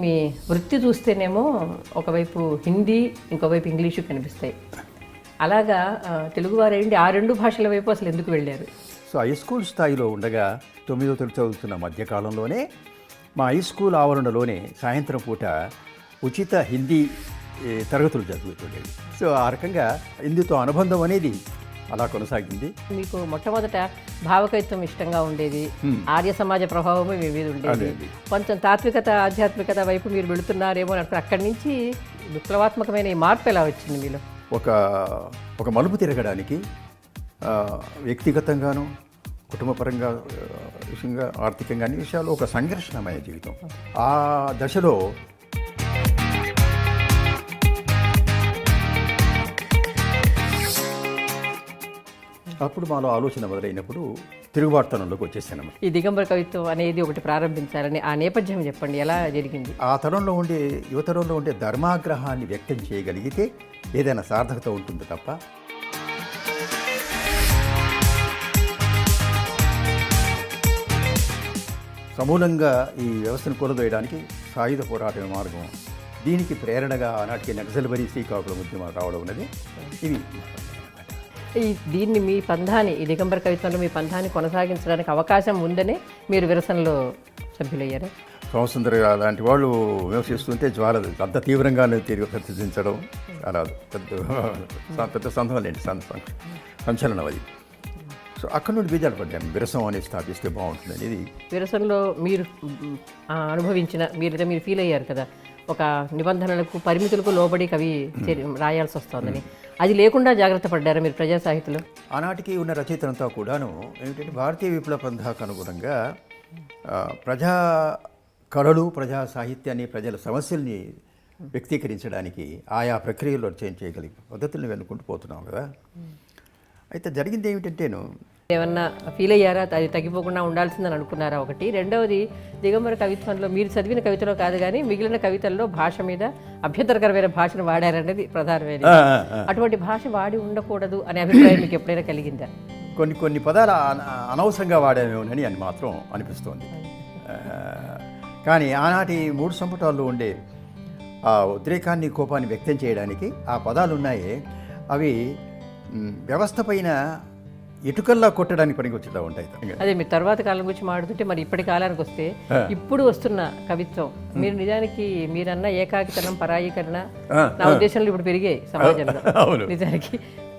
మీ వృత్తి చూస్తేనేమో ఒకవైపు హిందీ, ఇంకోవైపు ఇంగ్లీషు కనిపిస్తాయి. అలాగా తెలుగువారేంటి ఆ రెండు భాషల వైపు అసలు ఎందుకు వెళ్ళారు? సో హై స్కూల్ స్థాయిలో ఉండగా 9వ తరగతి చదువుతున్న మధ్యకాలంలోనే మా హై స్కూల్ ఆవరణలోనే సాయంత్రం పూట ఉచిత హిందీ తరగతులు జరుగుతుండేవి. సో ఆ రకంగా హిందీతో అనుబంధం అనేది అలా కొనసాగింది. మీకు మొట్టమొదట భావకవిత్వం ఇష్టంగా ఉండేది, ఆర్య సమాజ ప్రభావమే మీ మీద ఉండేది, కొంచెం తాత్వికత ఆధ్యాత్మికత వైపు మీరు వెళుతున్నారేమో అని అక్కడి నుంచి విప్లవాత్మకమైన ఈ మార్పు ఎలా వచ్చింది మీలో? ఒక మలుపు తిరగడానికి వ్యక్తిగతంగాను కుటుంబపరంగా విషయంగా ఆర్థికంగా అన్ని విషయాలు ఒక సంఘర్షణమయ జీవితం. ఆ దశలో అప్పుడు మాలో ఆలోచన మొదలైనప్పుడు తిరుగుబాటుతనంలోకి వచ్చేసాను. ఈ దిగంబర కవిత్వం అనేది ఒకటి ప్రారంభించాలని ఆ నేపథ్యం చెప్పండి, ఎలా జరిగింది? ఆ తరంలో ఉండే యువతరంలో ఉండే ధర్మాగ్రహాన్ని వ్యక్తం చేయగలిగితే ఏదైనా సార్థకత ఉంటుంది తప్ప సమూలంగా ఈ వ్యవస్థను కూలదోయడానికి సాయుధ పోరాట మార్గం, దీనికి ప్రేరణగా ఆనాటికి నక్సల్బరీ శ్రీకాకుళం ఉద్యమాలు రావడం ఉన్నది. ఇవి దీన్ని మీ పంధాన్ని, ఈ దిగంబర కవిత్వంలో మీ పంధాన్ని కొనసాగించడానికి అవకాశం ఉందనే మీరు విరసనలో సభ్యులయ్యారు. సోమసుందర లాంటి వాళ్ళు విమర్శిస్తుంటే జ్వాల అంత తీవ్రంగానే తిరిగి ప్రతిష్ఠించడం అలా పెద్ద సందర్భం లేండి, సంచలనం అది. సో అక్కడ నుండి బీజాలు పడ్డాను, విరసం అనేది స్థాపిస్తే బాగుంటుంది అనేది. విరసంలో మీరు అనుభవించిన మీరు ఫీల్ అయ్యారు కదా, ఒక నిబంధనలకు పరిమితులకు లోబడి కవి రాయాల్సి వస్తుందని, అది లేకుండా జాగ్రత్త పడ్డారా మీరు ప్రజా సాహిత్యంలో? ఆనాటికి ఉన్న రచయితలంతా కూడాను ఏమిటంటే భారతీయ విప్లవ పంథాకు అనుగుణంగా ప్రజా కళలు, ప్రజా సాహిత్యాన్ని, ప్రజల సమస్యల్ని వ్యక్తీకరించడానికి ఆయా ప్రక్రియలో చేంజ్ చేయగలిగే పద్ధతులను వెనుకుంటూ పోతున్నాం కదా. అయితే జరిగింది ఏమిటంటేను, ఏమన్నా ఫీల్ అయ్యారా, అది తగ్గిపోకుండా ఉండాల్సిందని అనుకున్నారా? ఒకటి. రెండవది, దిగంబర కవిత్వంలో మీరు చదివిన కవితలో కాదు కానీ మిగిలిన కవితల్లో భాష మీద అభ్యంతరకరమైన భాషను వాడారనేది ప్రధానమైన. అటువంటి భాష వాడి ఉండకూడదు అనే అభిప్రాయం మీకు ఎప్పుడైనా కలిగిందా? కొన్ని పదాలు అనవసరంగా వాడామేమోనని అని మాత్రం అనిపిస్తోంది. కానీ ఆనాటి 3 సంపుటాల్లో ఉండే ఆ ఉద్రేకాన్ని, కోపాన్ని వ్యక్తం చేయడానికి ఆ పదాలు ఉన్నాయే, అవి వ్యవస్థ పైన ఇటుకల్లా కొట్టడానికి పనికి వచ్చేలా ఉంటాయి. అదే మీరు తర్వాత కాలం గురించి మాట్లాడుతుంటే, మరి ఇప్పటి కాలానికి వస్తే ఇప్పుడు వస్తున్న కవిత్వం, మీరు నిజానికి మీరన్న ఏకాకితనం, పరాయీకరణ నా ఉద్దేశంలో ఇప్పుడు పెరిగాయి సమాజంలో. నిజానికి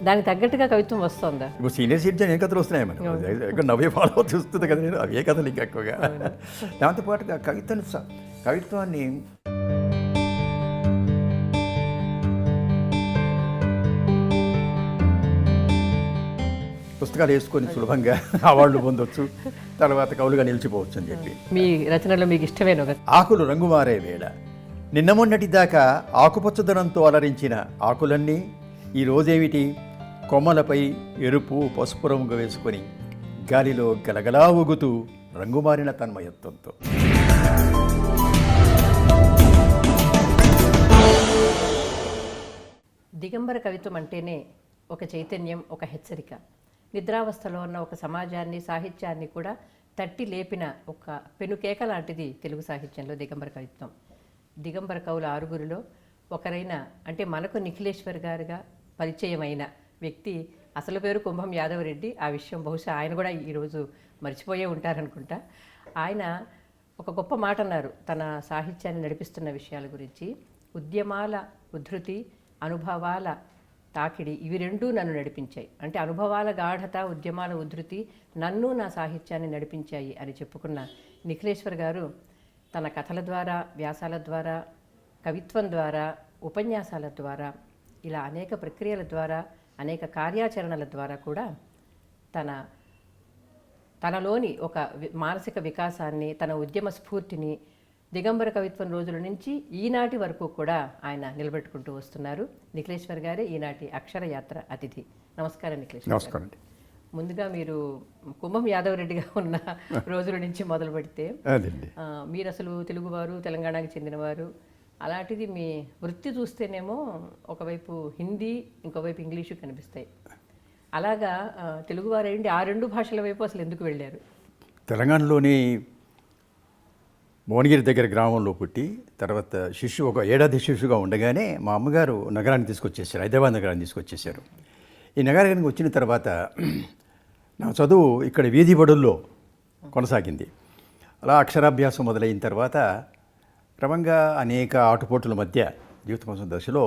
దానికి తగ్గట్టుగా కవిత్వం వస్తుందా? ఇప్పుడు సీనియర్ సిటిజన్ ఏ కథలు వస్తున్నాయి మనకు, నవ్వే ఫాలో అవుతూ వస్తుంది కదా. నేను అవే కథలు ఇంకా ఎక్కువగా. దాంతోపాటుగా కవిత్వాన్ని పుస్తకాలు వేసుకొని సులభంగా అవార్డులు పొందొచ్చు, తర్వాత కవులుగా నిలిచిపోవచ్చు అని చెప్పి. మీ రచనలో మీకు ఇష్టమైన ఆకులు రంగు మారే వేళ, నిన్న మొన్నటి దాకా ఆకుపచ్చదనంతో అలరించిన ఆకులన్నీ ఈ రోజేమిటి కొమ్మలపై ఎరుపు, పసుపు రంగు వేసుకొని గాలిలో గలగలా ఊగుతూ రంగుమారిన తన్మయత్వంతో. దిగంబర కవిత్వం అంటేనే ఒక చైతన్యం, ఒక హెచ్చరిక. నిద్రావస్థలో ఉన్న ఒక సమాజాన్ని, సాహిత్యాన్ని కూడా తట్టి లేపిన ఒక పెనుకేక లాంటిది తెలుగు సాహిత్యంలో దిగంబర కవిత్వం. దిగంబర కవుల 6గురిలో ఒకరైన, అంటే మనకు నిఖిలేశ్వర్ గారుగా పరిచయమైన వ్యక్తి అసలు పేరు కుంభం యాదవరెడ్డి. ఆ విషయం బహుశా ఆయన కూడా ఈరోజు మర్చిపోయే ఉంటారనుకుంటా. ఆయన ఒక గొప్ప మాట అన్నారు తన సాహిత్యాన్ని నడిపిస్తున్న విషయాల గురించి. ఉద్యమాల ఉద్ధృతి, అనుభవాల తాకిడి, ఇవి రెండూ నన్ను నడిపించాయి. అంటే అనుభవాల గాఢత, ఉద్యమాల ఉద్ధృతి నన్ను, నా సాహిత్యాన్ని నడిపించాయి అని చెప్పుకున్న నిఖిలేశ్వర్ గారు తన కథల ద్వారా, వ్యాసాల ద్వారా, కవిత్వం ద్వారా, ఉపన్యాసాల ద్వారా, ఇలా అనేక ప్రక్రియల ద్వారా, అనేక కార్యాచరణల ద్వారా కూడా తనలోని ఒక మానసిక వికాసాన్ని, తన ఉద్యమ స్ఫూర్తిని దిగంబర కవిత్వం రోజుల నుంచి ఈనాటి వరకు కూడా ఆయన నిలబెట్టుకుంటూ వస్తున్నారు. నిఖిలేశ్వర్ గారే ఈనాటి అక్షరయాత్ర అతిథి. నమస్కారం నిఖిలేశ్వర్. నమస్కారం. ముందుగా మీరు కుంభం యాదవరెడ్డిగా ఉన్న రోజుల నుంచి మొదలు పెడితే, మీరు అసలు తెలుగువారు, తెలంగాణకి చెందినవారు. అలాంటిది మీ వృత్తి చూస్తేనేమో ఒకవైపు హిందీ, ఇంకోవైపు ఇంగ్లీషు కనిపిస్తాయి. అలాగా తెలుగువారేంటి ఆ రెండు భాషల వైపు అసలు ఎందుకు వెళ్ళారు? తెలంగాణలోని భువనగిరి దగ్గర గ్రామంలో పుట్టి తర్వాత ఒక ఏడాది శిశువుగా ఉండగానే మా అమ్మగారు నగరాన్ని తీసుకొచ్చేసారు, హైదరాబాద్ నగరాన్ని తీసుకొచ్చేసారు. ఈ నగరానికి వచ్చిన తర్వాత నా చదువు ఇక్కడ వీధి బడుల్లో కొనసాగింది. అలా అక్షరాభ్యాసం మొదలైన తర్వాత క్రమంగా అనేక ఆటుపోటుల మధ్య జీవిత కోసం దశలో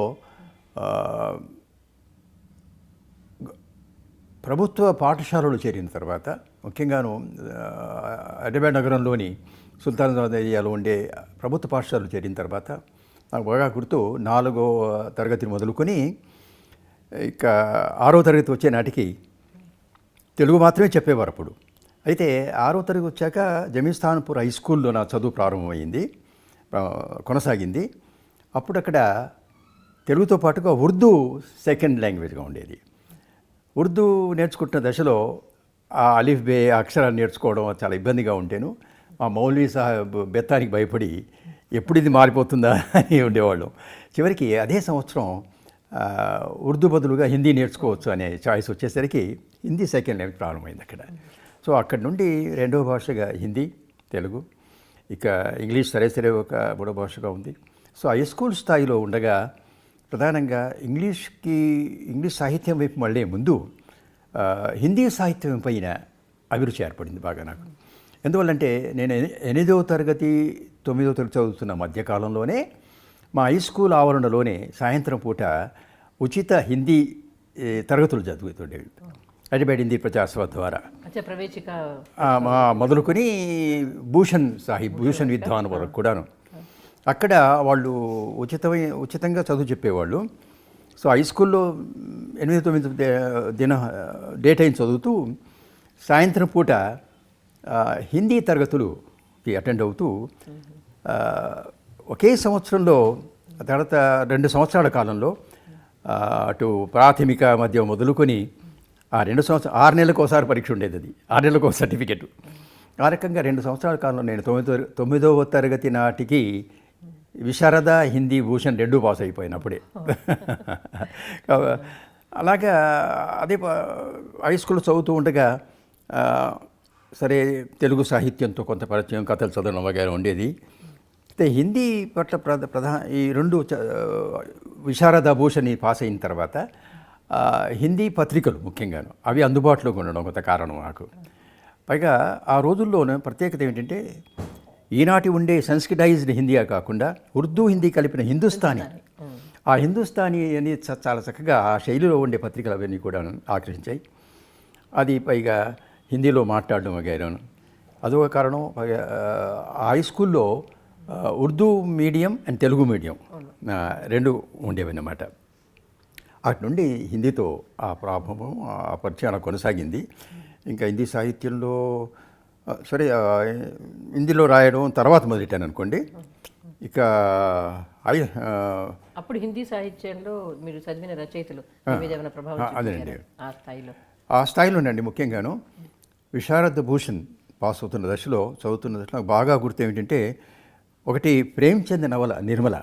ప్రభుత్వ పాఠశాలలు చేరిన తర్వాత, ముఖ్యంగాను హైదరాబాద్ నగరంలోని సుల్తానాబాద్ ఏరియాలో ఉండే ప్రభుత్వ పాఠశాలలు చేరిన తర్వాత నాకు బాగా గుర్తు, 4వ తరగతి మొదలుకొని ఇక 6వ తరగతి వచ్చే నాటికి తెలుగు మాత్రమే చెప్పేవారు అప్పుడు. అయితే 6వ తరగతి వచ్చాక జమీస్థాన్పూర్ హై స్కూల్లో నా చదువు ప్రారంభమైంది, కొనసాగింది. అప్పుడు అక్కడ తెలుగుతో పాటుగా ఉర్దూ సెకండ్ లాంగ్వేజ్గా ఉండేది. ఉర్దూ నేర్చుకుంటున్న దశలో ఆ అలిఫ్ బే అక్షరాలు నేర్చుకోవడం చాలా ఇబ్బందిగా ఉంటేను మా మౌలవీ సాహెబ్ బెత్తానికి భయపడి ఎప్పుడు ఇది మారిపోతుందా అని ఉండేవాళ్ళం. చివరికి అదే సంవత్సరం ఉర్దూ బదులుగా హిందీ నేర్చుకోవచ్చు అనే చాయిస్ వచ్చేసరికి హిందీ సెకండ్ లాంగ్వేజ్ ప్రారంభమైంది అక్కడ. సో అక్కడి నుండి రెండవ భాషగా హిందీ, తెలుగు, ఇక ఇంగ్లీష్ సరే ఒక మూడో భాషగా ఉంది. సో హై స్కూల్ స్థాయిలో ఉండగా ప్రధానంగా ఇంగ్లీష్ సాహిత్యం వైపు మళ్ళీ ముందు హిందీ సాహిత్యం పైన అభిరుచి ఏర్పడింది బాగా నాకు. ఎందువల్లంటే నేను 8వ తరగతి 9వ తరగతి చదువుతున్న మధ్యకాలంలోనే మా హై స్కూల్ ఆవరణలోనే సాయంత్రం పూట ఉచిత హిందీ తరగతులు చదువుతుండేవి. హైదరాబాద్ హిందీ ప్రజాసభ ద్వారా మొదలుకొని భూషణ్ విద్వాన్ వరకు కూడాను అక్కడ వాళ్ళు ఉచితంగా చదువు చెప్పేవాళ్ళు. సో హై స్కూల్లో 8-9 డే టైం చదువుతూ సాయంత్రం పూట హిందీ తరగతులుకి అటెండ్ అవుతూ ఒకే సంవత్సరంలో తర్వాత 2 సంవత్సరాల కాలంలో అటు ప్రాథమిక మధ్య మొదలుకొని ఆ 2 సంవత్సరాలు 6 నెలలకు ఒకసారి పరీక్ష ఉండేది, అది 6 నెలలకు ఒక సర్టిఫికెట్. ఆ రకంగా 2 సంవత్సరాల కాలంలో నేను 9వ తరగతి నాటికి విశారద, హిందీ, భూషణ్ 2 పాస్ అయిపోయాను అప్పుడే. అలాగా అదే హై స్కూల్లో చదువుతూ ఉండగా సరే తెలుగు సాహిత్యంతో కొంత పరిచయం, కథలు చదవడం వగైరా ఉండేది. అయితే హిందీ పట్ల ఈ 2 విశారద, భూషణ్ పాస్ అయిన తర్వాత హిందీ పత్రికలు ముఖ్యంగాను అవి అందుబాటులోకి ఉండడం కొంత కారణం నాకు. పైగా ఆ రోజుల్లోనే ప్రత్యేకత ఏంటంటే ఈనాటి ఉండే సంస్కృటైజ్డ్ హిందీ కాకుండా ఉర్దూ హిందీ కలిపిన హిందుస్థానీ, ఆ హిందుస్థానీ అని చాలా చక్కగా ఆ శైలిలో ఉండే పత్రికలు అవన్నీ కూడా ఆకర్షించాయి. అది పైగా హిందీలో మాట్లాడడం వగైరాను అదొక కారణం. పైగా హై స్కూల్లో Urdu medium and Telugu medium 2 ఉండేవన్నమాట. అటు నుండి హిందీతో ఆ ప్రభావం, ఆ పరిచయం కొనసాగింది. ఇంకా హిందీ సాహిత్యంలో సరే హిందీలో రాయడం తర్వాత మొదలెట్టాను అనుకోండి. ఇక అప్పుడు హిందీ సాహిత్యంలో మీరు చదివిన రచయితలు అదేనండి, ఆ స్థాయిలోనండి. ముఖ్యంగాను విశారద, భూషణ్ పాస్ అవుతున్న దశలో చదువుతున్న దశలో నాకు బాగా గుర్తు ఏమిటంటే ఒకటి ప్రేమ్చంద్ నవల నిర్మల.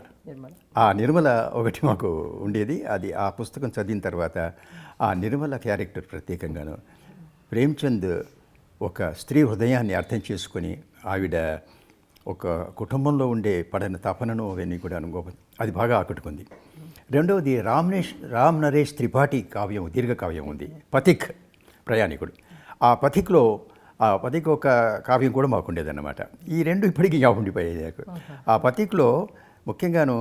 ఆ నిర్మల ఒకటి మాకు ఉండేది. అది ఆ పుస్తకం చదివిన తర్వాత ఆ నిర్మల క్యారెక్టర్ ప్రత్యేకంగాను ప్రేమ్చంద్ ఒక స్త్రీ హృదయాన్ని అర్థం చేసుకొని ఆవిడ ఒక కుటుంబంలో ఉండే పడిన తపనను అవన్నీ కూడా అది బాగా ఆకట్టుకుంది. రెండవది రామ్ నరేష్ త్రిపాఠి కావ్యం, దీర్ఘ కావ్యం ఉంది, పథిక్ ప్రయాణికుడు. ఆ పథిక్ ఒక కావ్యం కూడా మాకు ఉండేదన్నమాట. ఈ 2 ఇప్పటికీ ఉండిపోయాయి నాకు. ఆ పథిక్లో ముఖ్యంగాను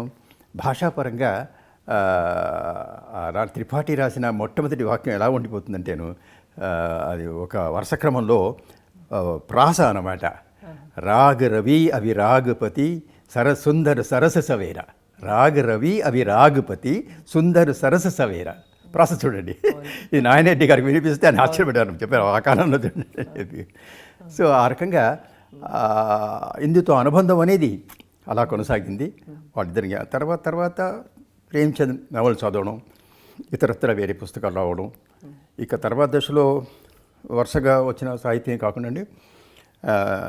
భాషాపరంగా త్రిపాఠి రాసిన మొట్టమొదటి వాక్యం ఎలా ఉండిపోతుందంటేను అది ఒక వరుస క్రమంలో ప్రాస అన్నమాట. రాగ రవి అవిరాగపతి సుందర సరస సవేర, రాగ రవి అవిరాగపతి సుందర సరస సవేర. ప్రాస చూడండి, ఇది నాయనరెడ్డి గారికి వినిపిస్తే అని ఆశ్చర్యపడ్డాను, చెప్పారు ఆ కాలంలో చూడండి చెప్పి. సో ఆ రకంగా హిందీతో అనుబంధం అనేది అలా కొనసాగింది వాళ్ళిద్దరికి. తర్వాత ప్రేమ్చంద్ నవలు చదవడం, ఇతరత్ర వేరే పుస్తకాలు రావడం. ఇక తర్వాత దశలో వరుసగా వచ్చిన సాహిత్యం కాకుండా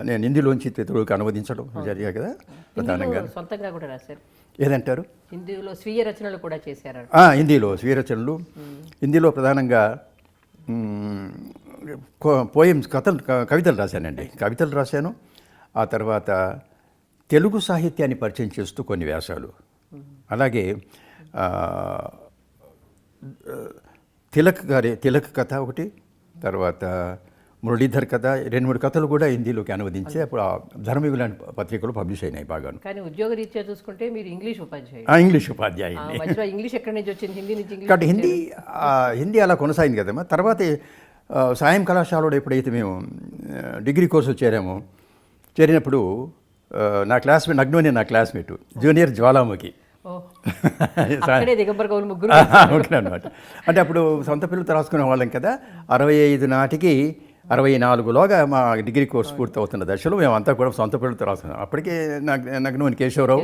నేను హిందీలోంచి తెలుగుకి అనువదించడం జరిగాయి కదా. ప్రధానంగా సొంతంగా కూడా రాశారు. ఏదంటారు? హిందీలో స్వీయ రచనలు కూడా చేశారు. హిందీలో స్వీయ రచనలు, హిందీలో ప్రధానంగా పోయమ్స్, కవితలు రాశానండి. కవితలు రాశాను. ఆ తర్వాత తెలుగు సాహిత్యాన్ని పరిచయం చేస్తూ కొన్ని వ్యాసాలు, అలాగే తిలక్ కథ ఒకటి, తర్వాత మురళీధర్ కథ, 2-3 కథలు కూడా హిందీలోకి అనువదించి అప్పుడు ఆ ధర్మయుగ లాంటి పత్రికలు పబ్లిష్ అయినాయి బాగాను. కానీ ఉద్యోగ రీత్యా చూసుకుంటే మీరు ఇంగ్లీష్ ఉపాధ్యాయులు. ఇంగ్లీష్ ఉపాధ్యాయుని. మధ్యలో ఇంగ్లీష్ ఎక్కడి నుంచి వచ్చింది? హిందీ నుంచి. కాబట్టి హిందీ అలా కొనసాగింది కదమ్మా. తర్వాత సాయం కళాశాలలో ఎప్పుడైతే మేము డిగ్రీ కోర్సు చేరినప్పుడు నా క్లాస్మేట్ నగ్నోని, నా క్లాస్మేట్ జూనియర్ జ్వాలాముఖి దిగంబర కవులు ముగ్గురు అనమాట. అంటే అప్పుడు సొంత పిల్లలతో రాసుకునే వాళ్ళం కదా. 65 నాటికి 64లోగా మా డిగ్రీ కోర్స్ పూర్తి అవుతున్న దశలో మేమంతా కూడా సొంత పిల్లలతో రాసుకున్నాం. అప్పటికే నగ్నోని కేశవరావు,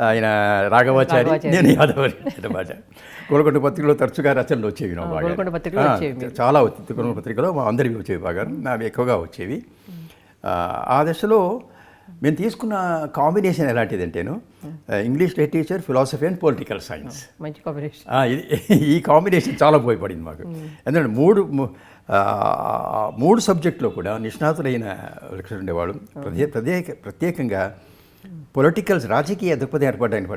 ఆయన రాఘవాచారి, నేను యాదవ్ అనమాట. గోల్కొండ పత్రికలో తరచుగా రచనలు వచ్చేవి. చాలా వచ్చింది గోల్కొండ పత్రికలో మా అందరివి వచ్చేవి, బాగా నావి ఎక్కువగా వచ్చేవి. ఆ దశలో మేము తీసుకున్న కాంబినేషన్ ఎలాంటిదంటేను English literature, philosophy and political science. మంచి కాంబినేషన్. ఈ కాంబినేషన్ చాలా ఉపయోగపడింది మాకు. ఎందుకంటే మూడు సబ్జెక్టులో కూడా నిష్ణాతులైన లెక్చరర్ ఉండేవాడు. ప్రత్యేకంగా పొలిటికల్స్, రాజకీయ దృక్పథం ఏర్పడడానికి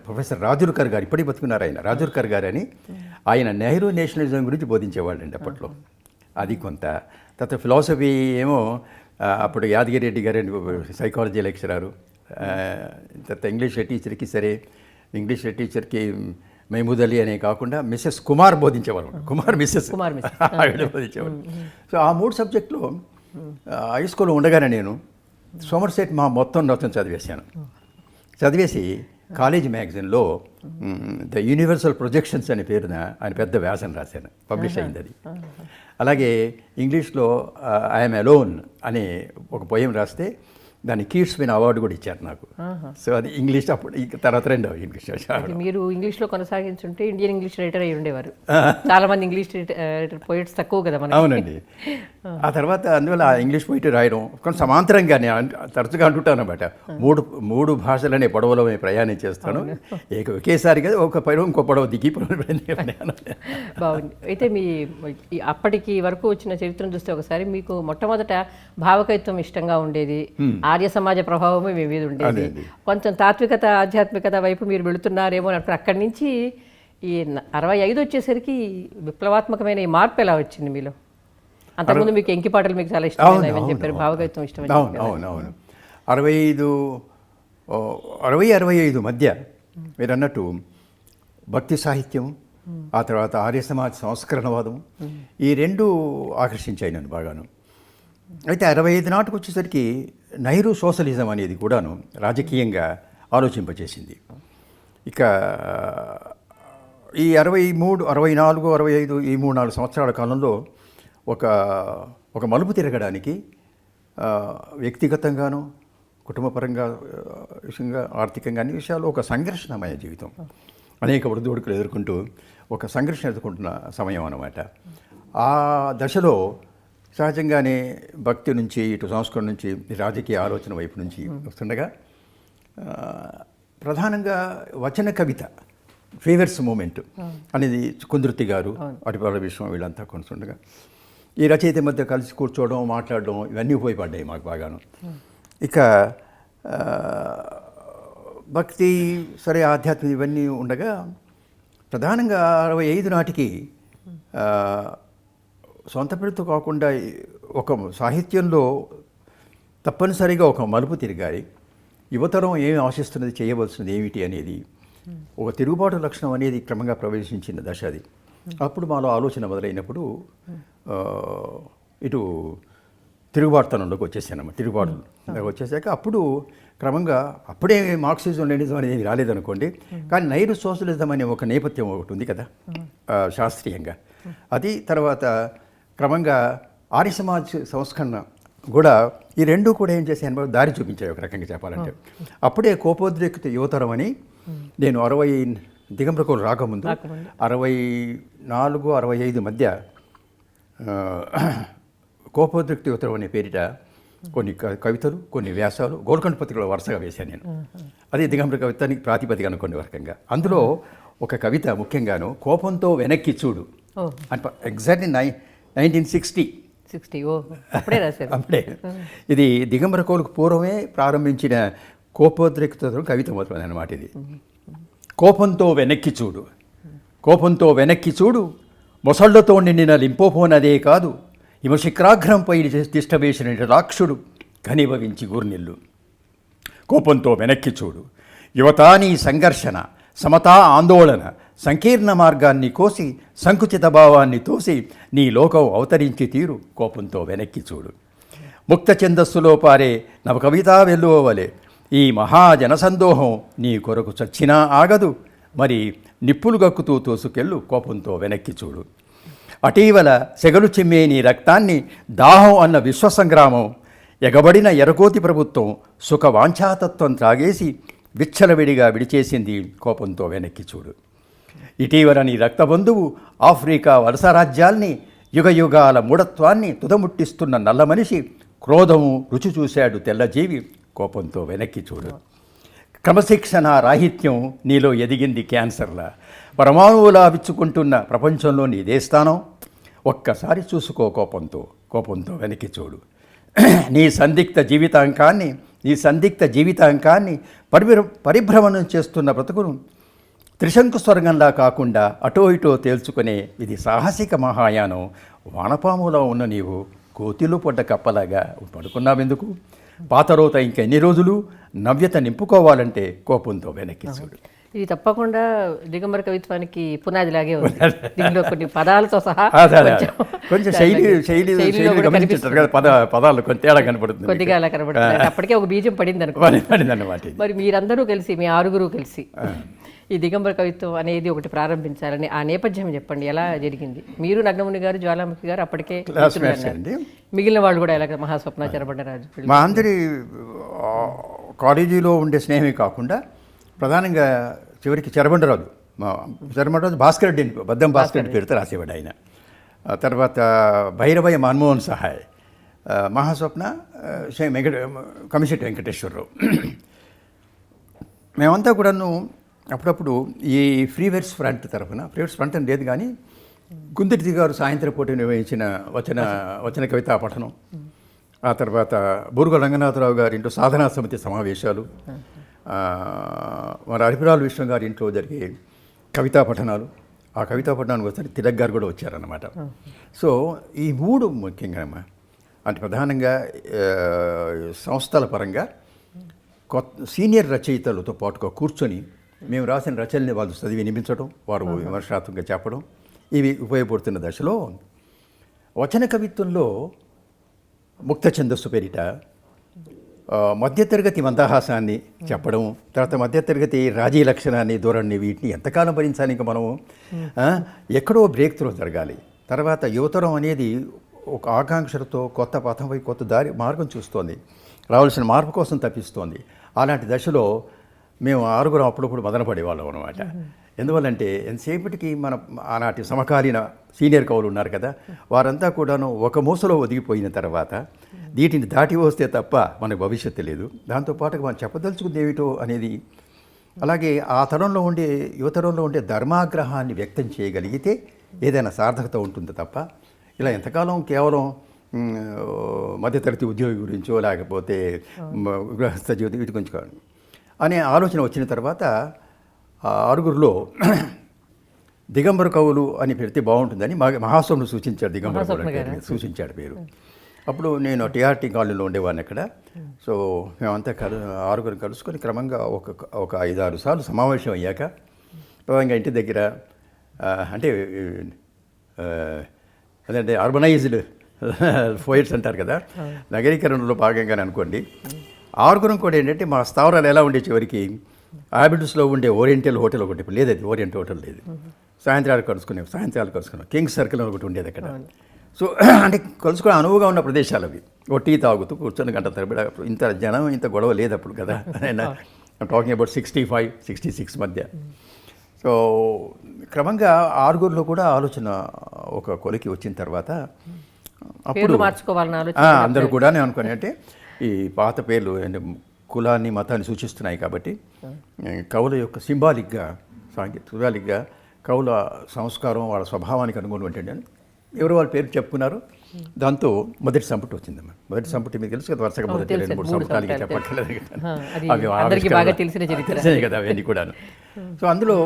ప్రొఫెసర్ రాజుర్కర్ గారు, ఇప్పటికీ బతుకున్నారు ఆయన, రాజుర్కర్ గారు అని. ఆయన నెహ్రూ నేషనలిజం గురించి బోధించేవాళ్ళండి అప్పట్లో. అది కొంత. తర్వాత ఫిలాసఫీ ఏమో అప్పుడు యాదగిరి రెడ్డి గారు సైకాలజీ లెక్చరరు. తర్వాత ఇంగ్లీష్ టీచర్కి ఇంగ్లీష్ టీచర్కి మహమూద్ అలీ అనే కాకుండా మిస్సెస్ కుమార్ బోధించేవారు. మిస్సెస్ బోధించేవారు. సో ఆ 3 సబ్జెక్టులో హై స్కూల్లో ఉండగానే నేను సోమర్సెట్ మా మొత్తం రచన చదివేసి కాలేజీ మ్యాగజైన్లో ద యూనివర్సల్ ప్రొజెక్షన్స్ అనే పేరున ఆయన పెద్ద వ్యాసం రాశాను, పబ్లిష్ అయింది అది. అలాగే ఇంగ్లీష్లో ఐఎమ్ అలోన్ అనే ఒక పోయం రాస్తే దాన్ని కీట్స్ విన్ అవార్డు కూడా ఇచ్చారు నాకు. సో అది ఇంగ్లీష్. అప్పుడు తర్వాత రెండవ ఇంగ్లీష్. మీరు ఇంగ్లీష్లో కొనసాగించుంటే ఇండియన్ ఇంగ్లీష్ రైటర్ అయి ఉండేవారు. చాలా మంది ఇంగ్లీష్ పోయిట్స్ తక్కువ కదా మనకి. అవునండి. ఆ తర్వాత అందువల్ల ఇంగ్లీష్ పోయిట్ రాయడం కొంచెం సమాంతరంగా నేను తరచుగా అంటుంటాను అన్నమాట. మూడు భాషలనే పడవలో ప్రయాణం చేస్తాను. ఒకేసారి కదా, ఒక పడవ ఇంకో పడవ దిగి. బాగుంది. అయితే మీ అప్పటికి వరకు వచ్చిన చరిత్రను చూస్తే ఒకసారి మీకు మొట్టమొదట భావకవిత్వం ఇష్టంగా ఉండేది, ఆర్య సమాజ ప్రభావమే మీ మీద ఉండేది, కొంచెం తాత్వికత ఆధ్యాత్మికత వైపు మీరు వెళుతున్నారేమో అని అనుకున్నారు. అక్కడి నుంచి ఈ 65 వచ్చేసరికి విప్లవాత్మకమైన ఈ మార్పు ఎలా వచ్చింది మీలో? అంతకుముందు మీకు ఎంకిపాటలు మీకు చాలా ఇష్టమైనవి చెప్పారు, భావకవిత్వం ఇష్టం. అవును. 65 మధ్య మీరు అన్నట్టు భక్తి సాహిత్యం, ఆ తర్వాత ఆర్య సమాజ సంస్కరణవాదం, ఈ 2 ఆకర్షించాయి నన్ను బాగాను. అయితే 65 నాటికి వచ్చేసరికి నెహ్రూ సోషలిజం అనేది కూడాను రాజకీయంగా ఆలోచింపచేసింది. ఇక ఈ 63, 64, 65 ఈ 3-4 సంవత్సరాల కాలంలో ఒక మలుపు తిరగడానికి వ్యక్తిగతంగాను, కుటుంబపరంగా, విషయంగా, ఆర్థికంగా అన్ని విషయాల్లో ఒక సంఘర్షణమయ జీవితం. అనేక ఒడిదుడుకులు ఎదుర్కొంటూ ఒక సంఘర్షణ ఎదుర్కొంటున్న సమయం అన్నమాట. ఆ దశలో సహజంగానే భక్తి నుంచి, ఇటు సంస్కరణ నుంచి, రాజకీయ ఆలోచన వైపు నుంచి వస్తుండగా ప్రధానంగా వచన కవిత ఫేవర్స్ మూమెంట్ అనేది కుందుర్తి గారు, అటిపాల విశ్వం వీళ్ళంతా కొనుస్తుండగా ఈ రచయిత మధ్య కలిసి కూర్చోవడం, మాట్లాడడం ఇవన్నీ ఉపయోగపడ్డాయి మాకు బాగాను. ఇక భక్తి సరే, ఆధ్యాత్మిక ఇవన్నీ ఉండగా ప్రధానంగా 65 నాటికి సొంత పేరుతో కాకుండా ఒక సాహిత్యంలో తప్పనిసరిగా ఒక మలుపు తిరిగాయి. యువతరం ఏమి ఆశిస్తున్నది, చేయవలసినది ఏమిటి అనేది ఒక తిరుగుబాటు లక్షణం అనేది క్రమంగా ప్రవేశించిన దశ అది. అప్పుడు మాలో ఆలోచన మొదలైనప్పుడు ఇటు తిరుగుబాటుతనంలోకి వచ్చేసానమ్మ. తిరుగుబాటు వచ్చేసాక అప్పుడు క్రమంగా అప్పుడే మార్క్సిజం లెనినిజం అనేది రాలేదనుకోండి, కానీ నెహ్రూ సోషలిజం అనే ఒక నేపథ్యం ఒకటి ఉంది కదా శాస్త్రీయంగా. అది తర్వాత క్రమంగా ఆర్య సమాజ్ సంస్కరణ కూడా, ఈ 2 కూడా ఏం చేశాను, దారి చూపించాయి ఒక రకంగా చెప్పాలంటే. అప్పుడే కోపోద్రేకిత యువతరం అని నేను 60 దిగంబర కవులు రాకముందు 64, 65 మధ్య కోపోద్రిక్త యువతరం అనే పేరిట కొన్ని కవితలు, కొన్ని వ్యాసాలు గోల్కొండ పత్రికలో వరుసగా వేశాను నేను. అది దిగంబర కవితానికి ప్రాతిపదిక అనుకోండి రకంగా. అందులో ఒక కవిత ముఖ్యంగాను కోపంతో వెనక్కి చూడు అంటే ఎగ్జాక్ట్లీ 1960 అప్పుడే రాశారు. అప్పుడే ఇది దిగంబర కవులకు పూర్వమే ప్రారంభించిన కోపోద్రిక్తతో కవిత మొదలైన అన్నమాట ఇది. కోపంతో వెనక్కి చూడు, కోపంతో వెనక్కి చూడు, మొసళ్లతో నిండిన లింపోపోనదే కాదు, హిమశిఖరాగ్రంపై తిష్టవేసిన రాక్షుడు ఘనీభవించి గూర్నిల్లు. కోపంతో వెనక్కి చూడు, యువతా నీ సంఘర్షణ, సమతా ఆందోళన, సంకీర్ణ మార్గాన్ని కోసి సంకుచిత భావాన్ని తోసి నీ లోకం అవతరించి తీరు. కోపంతో వెనక్కి చూడు. ముక్త ఛందస్సులో పారే నవ కవితా వెల్లువలే ఈ మహాజనసందోహం నీ కొరకు చచ్చినా ఆగదు, మరి నిప్పులు గక్కుతూ తోసుకెళ్ళు. కోపంతో వెనక్కి చూడు. అటీవల సెగలు చిమ్మే నీ రక్తాన్ని దాహం అన్న విశ్వసంగ్రామం, ఎగబడిన ఎరకోతి ప్రభుత్వం సుఖ వాంఛాతత్వం త్రాగేసి విచ్చలవిడిగా విడిచేసింది. కోపంతో వెనక్కి చూడు. ఇటీవల నీ రక్తబంధువు ఆఫ్రికా వలస రాజ్యాల్ని, యుగయుగాల మూఢత్వాన్ని తుదముట్టిస్తున్న నల్ల మనిషి క్రోధము రుచి చూశాడు తెల్లజీవి. కోపంతో వెనక్కి చూడు. క్రమశిక్షణ రాహిత్యం నీలో ఎదిగింది క్యాన్సర్లా, పరమాణువులా విచ్చుకుంటున్న ప్రపంచంలో నీదే స్థానం. ఒక్కసారి చూసుకో కోపంతో. కోపంతో వెనక్కి చూడు. నీ సందిగ్ధ జీవితాంకాన్ని పరిభ్రమణం చేస్తున్న బ్రతుకును త్రిశంకు స్వర్గంలా కాకుండా అటో ఇటో తేల్చుకునే ఇది సాహసిక మహాయానం. వానపాములో ఉన్న నీవు కోతిలో పడ్డ కప్పలాగా పడుకున్నావెందుకు? పాతరోత ఇంకెన్ని రోజులు? నవ్యత నింపుకోవాలంటే కోపంతో వెనక్కి చూడు. ఇది తప్పకుండా దిగంబర కవిత్వానికి పునాదిలాగే ఉంది. దీనిలో కొన్ని పదాలతో సహా కొంచెం శైలి గమనించారు కదా, పదాలు కొంచెం తేడా కనపడుతుంది, కొద్దిగా అలా కనబడుతుంది. అప్పటికే ఒక బీజం పడింది అన్నమాట. మరి మీరందరూ కలిసి, మీ ఆరుగురు కలిసి ఈ దిగంబర కవిత్వం అనేది ఒకటి ప్రారంభించాలని ఆ నేపథ్యం చెప్పండి, ఎలా జరిగింది? మీరు, నగ్నముని గారు, జ్వాలాముఖి గారు అప్పటికే మిగిలిన వాళ్ళు కూడా ఎలాగ? మహాస్వప్న, చెరబండరాజు, మా అందరి కాలేజీలో ఉండే స్నేహమే కాకుండా ప్రధానంగా చివరికి చెరబండరాజు భాస్కర్ రెడ్డి, బద్దం భాస్కర్ రెడ్డి పేరుతో రాసేవాడు ఆయన. తర్వాత భైరవయ్య మన్మోహన్ సహాయ్, మహాస్వప్న, కమిషెట్టి వెంకటేశ్వరరావు. మేమంతా కూడాను అప్పుడప్పుడు ఈ ఫ్రీవేర్స్ ఫ్రంట్ తరఫున, ఫ్రీవేర్స్ ఫ్రంట్ అని లేదు కానీ గుంతిటి గారు సాయంత్రం పూట నిర్వహించిన వచన కవితా పఠనం, ఆ తర్వాత బూరుగ రంగనాథరావు గారి ఇంట్లో సాధనా సమితి సమావేశాలు, మరి అరిపిరాల విష్ణు గారి ఇంట్లో జరిగే కవితా పఠనాలు, ఆ కవితా పఠనానికి వచ్చి తిలక్ గారు కూడా వచ్చారన్నమాట. సో ఈ మూడు ముఖ్యంగా అంటే ప్రధానంగా సంస్థల పరంగా సీనియర్ రచయితలతో పాటుగా కూర్చొని మేము రాసిన రచనల్ని వాళ్ళు చదివి వినిపించడం, వారు విమర్శాత్మకంగా చెప్పడం, ఇవి ఉపయోగపడుతున్న దశలో వచన కవిత్వంలో ముక్త ఛందస్సు పేరిట మధ్యతరగతి మందహాసాన్ని చెప్పడం, తర్వాత మధ్యతరగతి రాజీ లక్షణాన్ని, ధోరణి, వీటిని ఎంతకాలం భరించాలి? ఇంకా మనము ఎక్కడో బ్రేక్ త్రో జరగాలి. తర్వాత యువతరం అనేది ఒక ఆకాంక్షలతో కొత్త పథంపై కొత్త మార్గం చూస్తోంది, రావాల్సిన మార్పు కోసం తప్పిస్తోంది. అలాంటి దశలో మేము ఆరుగురం అప్పుడప్పుడు మదనపడేవాళ్ళం అనమాట. ఎందువల్లంటే ఎంతసేపటికి మన ఆనాటి సమకాలీన సీనియర్ కవులు ఉన్నారు కదా, వారంతా కూడాను ఒక మూసలో ఒదిగిపోయిన తర్వాత వీటిని దాటి వస్తే తప్ప మనకు భవిష్యత్తు లేదు. దాంతోపాటుగా మనం చెప్పదలుచుకుంది ఏమిటో అనేది, అలాగే ఆ తరంలో ఉండే యువతరంలో ఉండే ధర్మాగ్రహాన్ని వ్యక్తం చేయగలిగితే ఏదైనా సార్థకత ఉంటుంది తప్ప ఇలా ఎంతకాలం కేవలం మధ్యతరగతి ఉద్యోగి గురించో లేకపోతే గృహస్థ జీవితం వీటి గురించి కాదు అనే ఆలోచన వచ్చిన తర్వాత ఆరుగురిలో దిగంబర కవులు అని పెడితే బాగుంటుందని మహాస్వాములు సూచించాడు. దిగంబర కవులు సూచించాడు పేరు. అప్పుడు నేను టీఆర్టీ కాలనీలో ఉండేవాడిని అక్కడ. సో మేమంతా ఆరుగురు కలుసుకొని క్రమంగా ఒక 5-6 సార్లు సమావేశం అయ్యాక ప్రధానంగా ఇంటి దగ్గర అంటే అదంటే అర్బనైజ్డ్ పోయిట్స్ అంటారు కదా, నగరీకరణలో భాగంగానే అనుకోండి. ఆరుగురం కూడా ఏంటంటే మా స్థావరాలు ఎలా ఉండే చివరికి హ్యాబిట్స్లో ఉండే ఓరియంటల్ హోటల్ ఒకటి, ఇప్పుడు లేదు, అది ఓరియంటల్ హోటల్ లేదు, సాయంత్రాలు కలుసుకున్నాం. కింగ్స్ సర్కిల్ ఒకటి ఉండేది అక్కడ. సో అంటే కలుసుకునే అనువుగా ఉన్న ప్రదేశాలు అవి. ఓ టీ తాగుతూ కూర్చొని గంట తరబడి, ఇంత జనం ఇంత గొడవ లేదు అప్పుడు కదా, టాకింగ్ అబౌట్ 65-66 మధ్య. సో క్రమంగా ఆరుగురిలో కూడా ఆలోచన ఒక కొలికి వచ్చిన తర్వాత అప్పుడు అందరూ కూడా నేను అనుకుని, అంటే ఈ పాత పేర్లు అంటే కులాన్ని మతాన్ని సూచిస్తున్నాయి కాబట్టి కవుల యొక్క సింబాలిక్గా కవుల సంస్కారం వాళ్ళ స్వభావానికి అనుగుణం ఏంటంటే ఎవరు వాళ్ళ పేరు చెప్పుకున్నారు, దాంతో మొదటి సంపుటి వచ్చిందమ్మా. మొదటి సంపుటి మీకు తెలుసు కదా, వరుసగా మొదటి 2-3 సంపుటాలకి చెప్పక్కర్లేదు కదా. అది అవి అందరికీ బాగా తెలిసిన చరిత్ర. తెలిసినాయి కదా అవన్నీ కూడాను. సో అందులో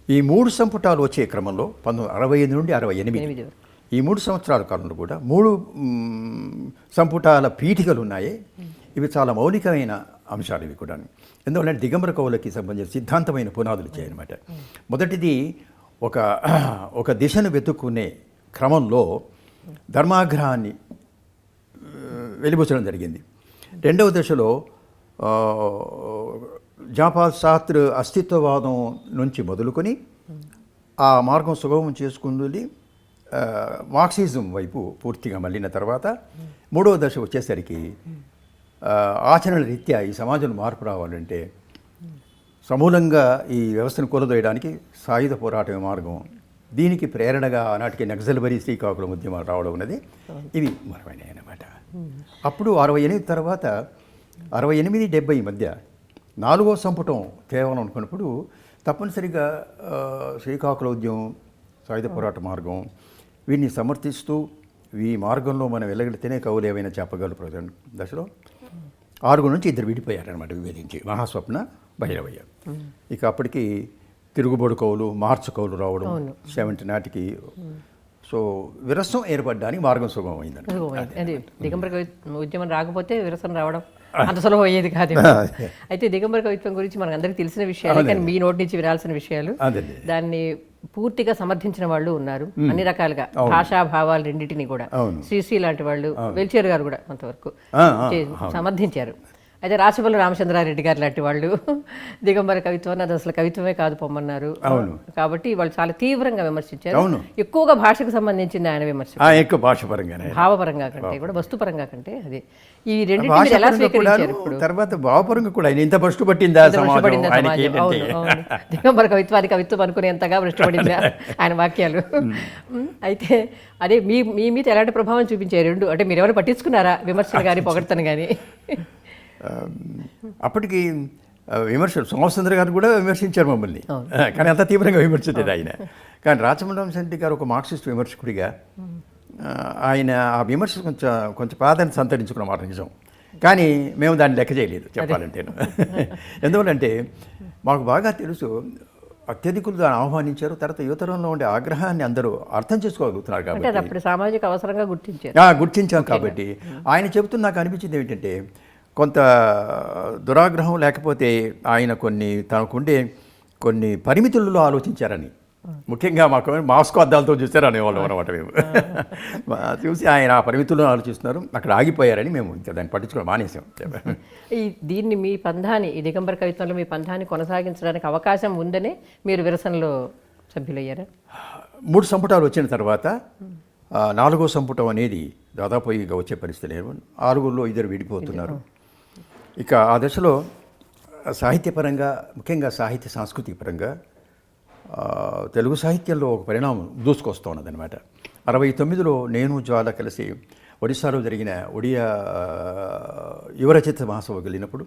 ఈ 3 సంపుటాలు వచ్చే క్రమంలో 1965 నుండి 68 ఈ 3 సంవత్సరాల కాలంలో కూడా 3 సంపుటాల పీఠికలు ఉన్నాయి. ఇవి చాలా మౌలికమైన అంశాలు ఇవి కూడా. ఎందుకంటే దిగంబర కవులకి సంబంధించిన సిద్ధాంతమైన పునాదులు చేయనమాట. మొదటిది ఒక దిశను వెతుక్కునే క్రమంలో ధర్మాగ్రహాన్ని వెలిబుచ్చడం జరిగింది. రెండవ దశలో జాపాల్ సార్త్ర్ అస్తిత్వవాదం నుంచి మొదలుకొని ఆ మార్గం సుగమం చేసుకుంది మార్క్సిజం వైపు పూర్తిగా మళ్ళిన తర్వాత మూడవ దశ వచ్చేసరికి ఆచరణ రీత్యా ఈ సమాజంలో మార్పు రావాలంటే సమూలంగా ఈ వ్యవస్థను కూలదోయడానికి సాయుధ పోరాటమే మార్గం. దీనికి ప్రేరణగా ఆనాటికి నక్సల్బరీ శ్రీకాకుళం ఉద్యమాలు రావడం ఉన్నది. ఇవి మరమైనాయి అన్నమాట. అప్పుడు 68 తర్వాత 68-70 మధ్య 4వ సంపుటం కేవలం అనుకున్నప్పుడు తప్పనిసరిగా శ్రీకాకుళ ఉద్యమం, సాయుధ పోరాట మార్గం వీటిని సమర్థిస్తూ ఈ మార్గంలో మనం వెళ్ళగలిగితేనే కవులు ఏమైనా చెప్పగలరు దశలో 6 నుంచి 2 విడిపోయారనమాట విభేదించి. మహాస్వప్న, భైరవయ్య. ఇక అప్పటికి తిరుగుబడు కవులు, మార్చు కవులు రావడం 70 నాటికి. సో విరసం ఏర్పడడానికి మార్గం సుగమం అయిందండి. దిగంబర ఉద్యమం రాకపోతే విరసం రావడం అంత సులభం అయ్యేది కాదు. అయితే దిగంబర కవిత్వం గురించి మనకు అందరికీ తెలిసిన విషయాలు, కానీ మీ నోటి నుంచి వినాల్సిన విషయాలు. దాన్ని పూర్తిగా సమర్థించిన వాళ్ళు ఉన్నారు, అన్ని రకాలుగా భాషా భావాలు రెండింటినీ కూడా. శ్రీశ్రీ లాంటి వాళ్ళు, వెల్చేరు గారు కూడా కొంతవరకు సమర్థించారు. అయితే రాచపల్లి రామచంద్రారెడ్డి గారు లాంటి వాళ్ళు దిగంబర కవిత్వాన్ని అది అసలు కవిత్వమే కాదు పొమ్మన్నారు. కాబట్టి వాళ్ళు చాలా తీవ్రంగా విమర్శించారు. ఎక్కువగా భాషకు సంబంధించింది ఆయన విమర్శ, ఎక్కువ భాషపరంగానే, భావపరంగా కంటే కూడా వస్తుపరంగా కంటే. అది ఈ రెండింటిని ఎలా స్వీకరించారు ఇప్పుడు? తర్వాత భావపరంగా కూడా ఆయన ఇంత భ్రష్టు పట్టిందా సమాజం? దిగంబర కవిత్వాన్ని కవిత్వం అనుకునేంతగా భ్రష్టు పడిందా ఆయన వాక్యాలు? అయితే అదే మీ మీద ఎలాంటి ప్రభావం చూపించారు రెండు? అంటే మీరు ఎవరు పట్టించుకున్నారా విమర్శలు కానీ పొగడతను కానీ? అప్పటికి విమర్శలు సోమసుందర్ గారు కూడా విమర్శించారు మమ్మల్ని, కానీ అంత తీవ్రంగా విమర్శించేది ఆయన. కానీ రాచమండ్రం శెట్టి గారు ఒక మార్క్సిస్ట్ విమర్శకుడిగా ఆయన ఆ విమర్శ కొంచెం ప్రాధాన్యత సంతరించుకున్న మాట నిజం. కానీ మేము దాన్ని లెక్క చేయలేదు చెప్పాలంటే. ఎందువల్లంటే మాకు బాగా తెలుసు అత్యధికులు దాన్ని ఆహ్వానించారు. తర్వాత యువతరంలో ఉండే ఆగ్రహాన్ని అందరూ అర్థం చేసుకోగలుగుతున్నారు కాబట్టి అప్పుడు సామాజిక అవసరంగా గుర్తించాం కాబట్టి ఆయన చెబుతున్న నాకు అనిపించింది ఏమిటంటే కొంత దురాగ్రహం, లేకపోతే ఆయన తనకుండే కొన్ని పరిమితులలో ఆలోచించారని. ముఖ్యంగా మాకు మాస్కో అద్దాలతో చూస్తారు అనేవాళ్ళం అనమాట మేము. చూసి ఆయన ఆ పరిమితుల్లో ఆలోచిస్తున్నారు, అక్కడ ఆగిపోయారని మేము ఇంకా దాన్ని పట్టించుకోవడం మానేసాం. దీన్ని మీ పంథాన్ని, ఈ దిగంబర కవిత్వంలో మీ పంథాన్ని కొనసాగించడానికి అవకాశం ఉందనే మీరు విరసనలో సభ్యులయ్యారా? 3 సంపుటాలు వచ్చిన తర్వాత 4వ సంపుటం అనేది దాదాపు ఇక వచ్చే పరిస్థితి లేదు. 6గురిలో 2 విడిపోతున్నారు. ఇక ఆ దశలో సాహిత్యపరంగా, ముఖ్యంగా సాహిత్య సాంస్కృతిక పరంగా తెలుగు సాహిత్యంలో ఒక పరిణామం దూసుకొస్తూ ఉన్నదనమాట. 69లో నేను జ్వాల కలిసి ఒడిశాలో జరిగిన ఒడియా యువరచయిత మహాసభకు వెళ్ళినప్పుడు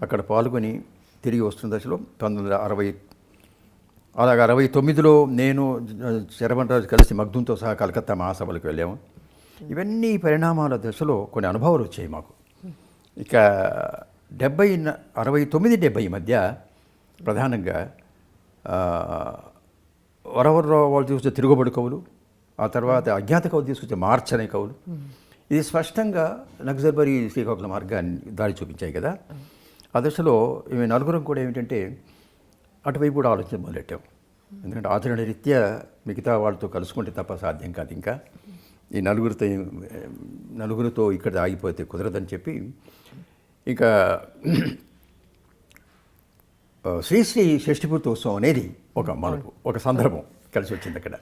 అక్కడ పాల్గొని తిరిగి వస్తున్న దశలో 1960 అలాగే 69లో నేను శరవణరాజు కలిసి మగ్దుంతో సహా కలకత్తా మహాసభలకు వెళ్ళాము. ఇవన్నీ పరిణామాల దశలో కొన్ని అనుభవాలు వచ్చాయి మాకు. ఇక 69-70 మధ్య ప్రధానంగా వరవరరావు వాళ్ళు తీసుకొచ్చే తిరుగుబడి కవులు, ఆ తర్వాత అజ్ఞాత కవులు తీసుకొచ్చే మార్చనే కవులు, ఇది స్పష్టంగా నక్సల్బరీ శ్రీకాకుళం మార్గాన్ని దారి చూపించాయి కదా. ఆ దశలో మేము నలుగురం కూడా ఏమిటంటే అటువైపు కూడా ఆలోచన మొదలెట్టాం. ఎందుకంటే ఆచరణ రీత్యా మిగతా వాళ్ళతో కలుసుకుంటే తప్ప సాధ్యం కాదు. ఇంకా ఈ నలుగురితో ఇక్కడ ఆగిపోతే కుదరదని చెప్పి ఇంకా శ్రీశ్రీ షష్ఠిపూర్తోత్సవం అనేది ఒక మలుపు, ఒక సందర్భం కలిసి వచ్చింది అక్కడ.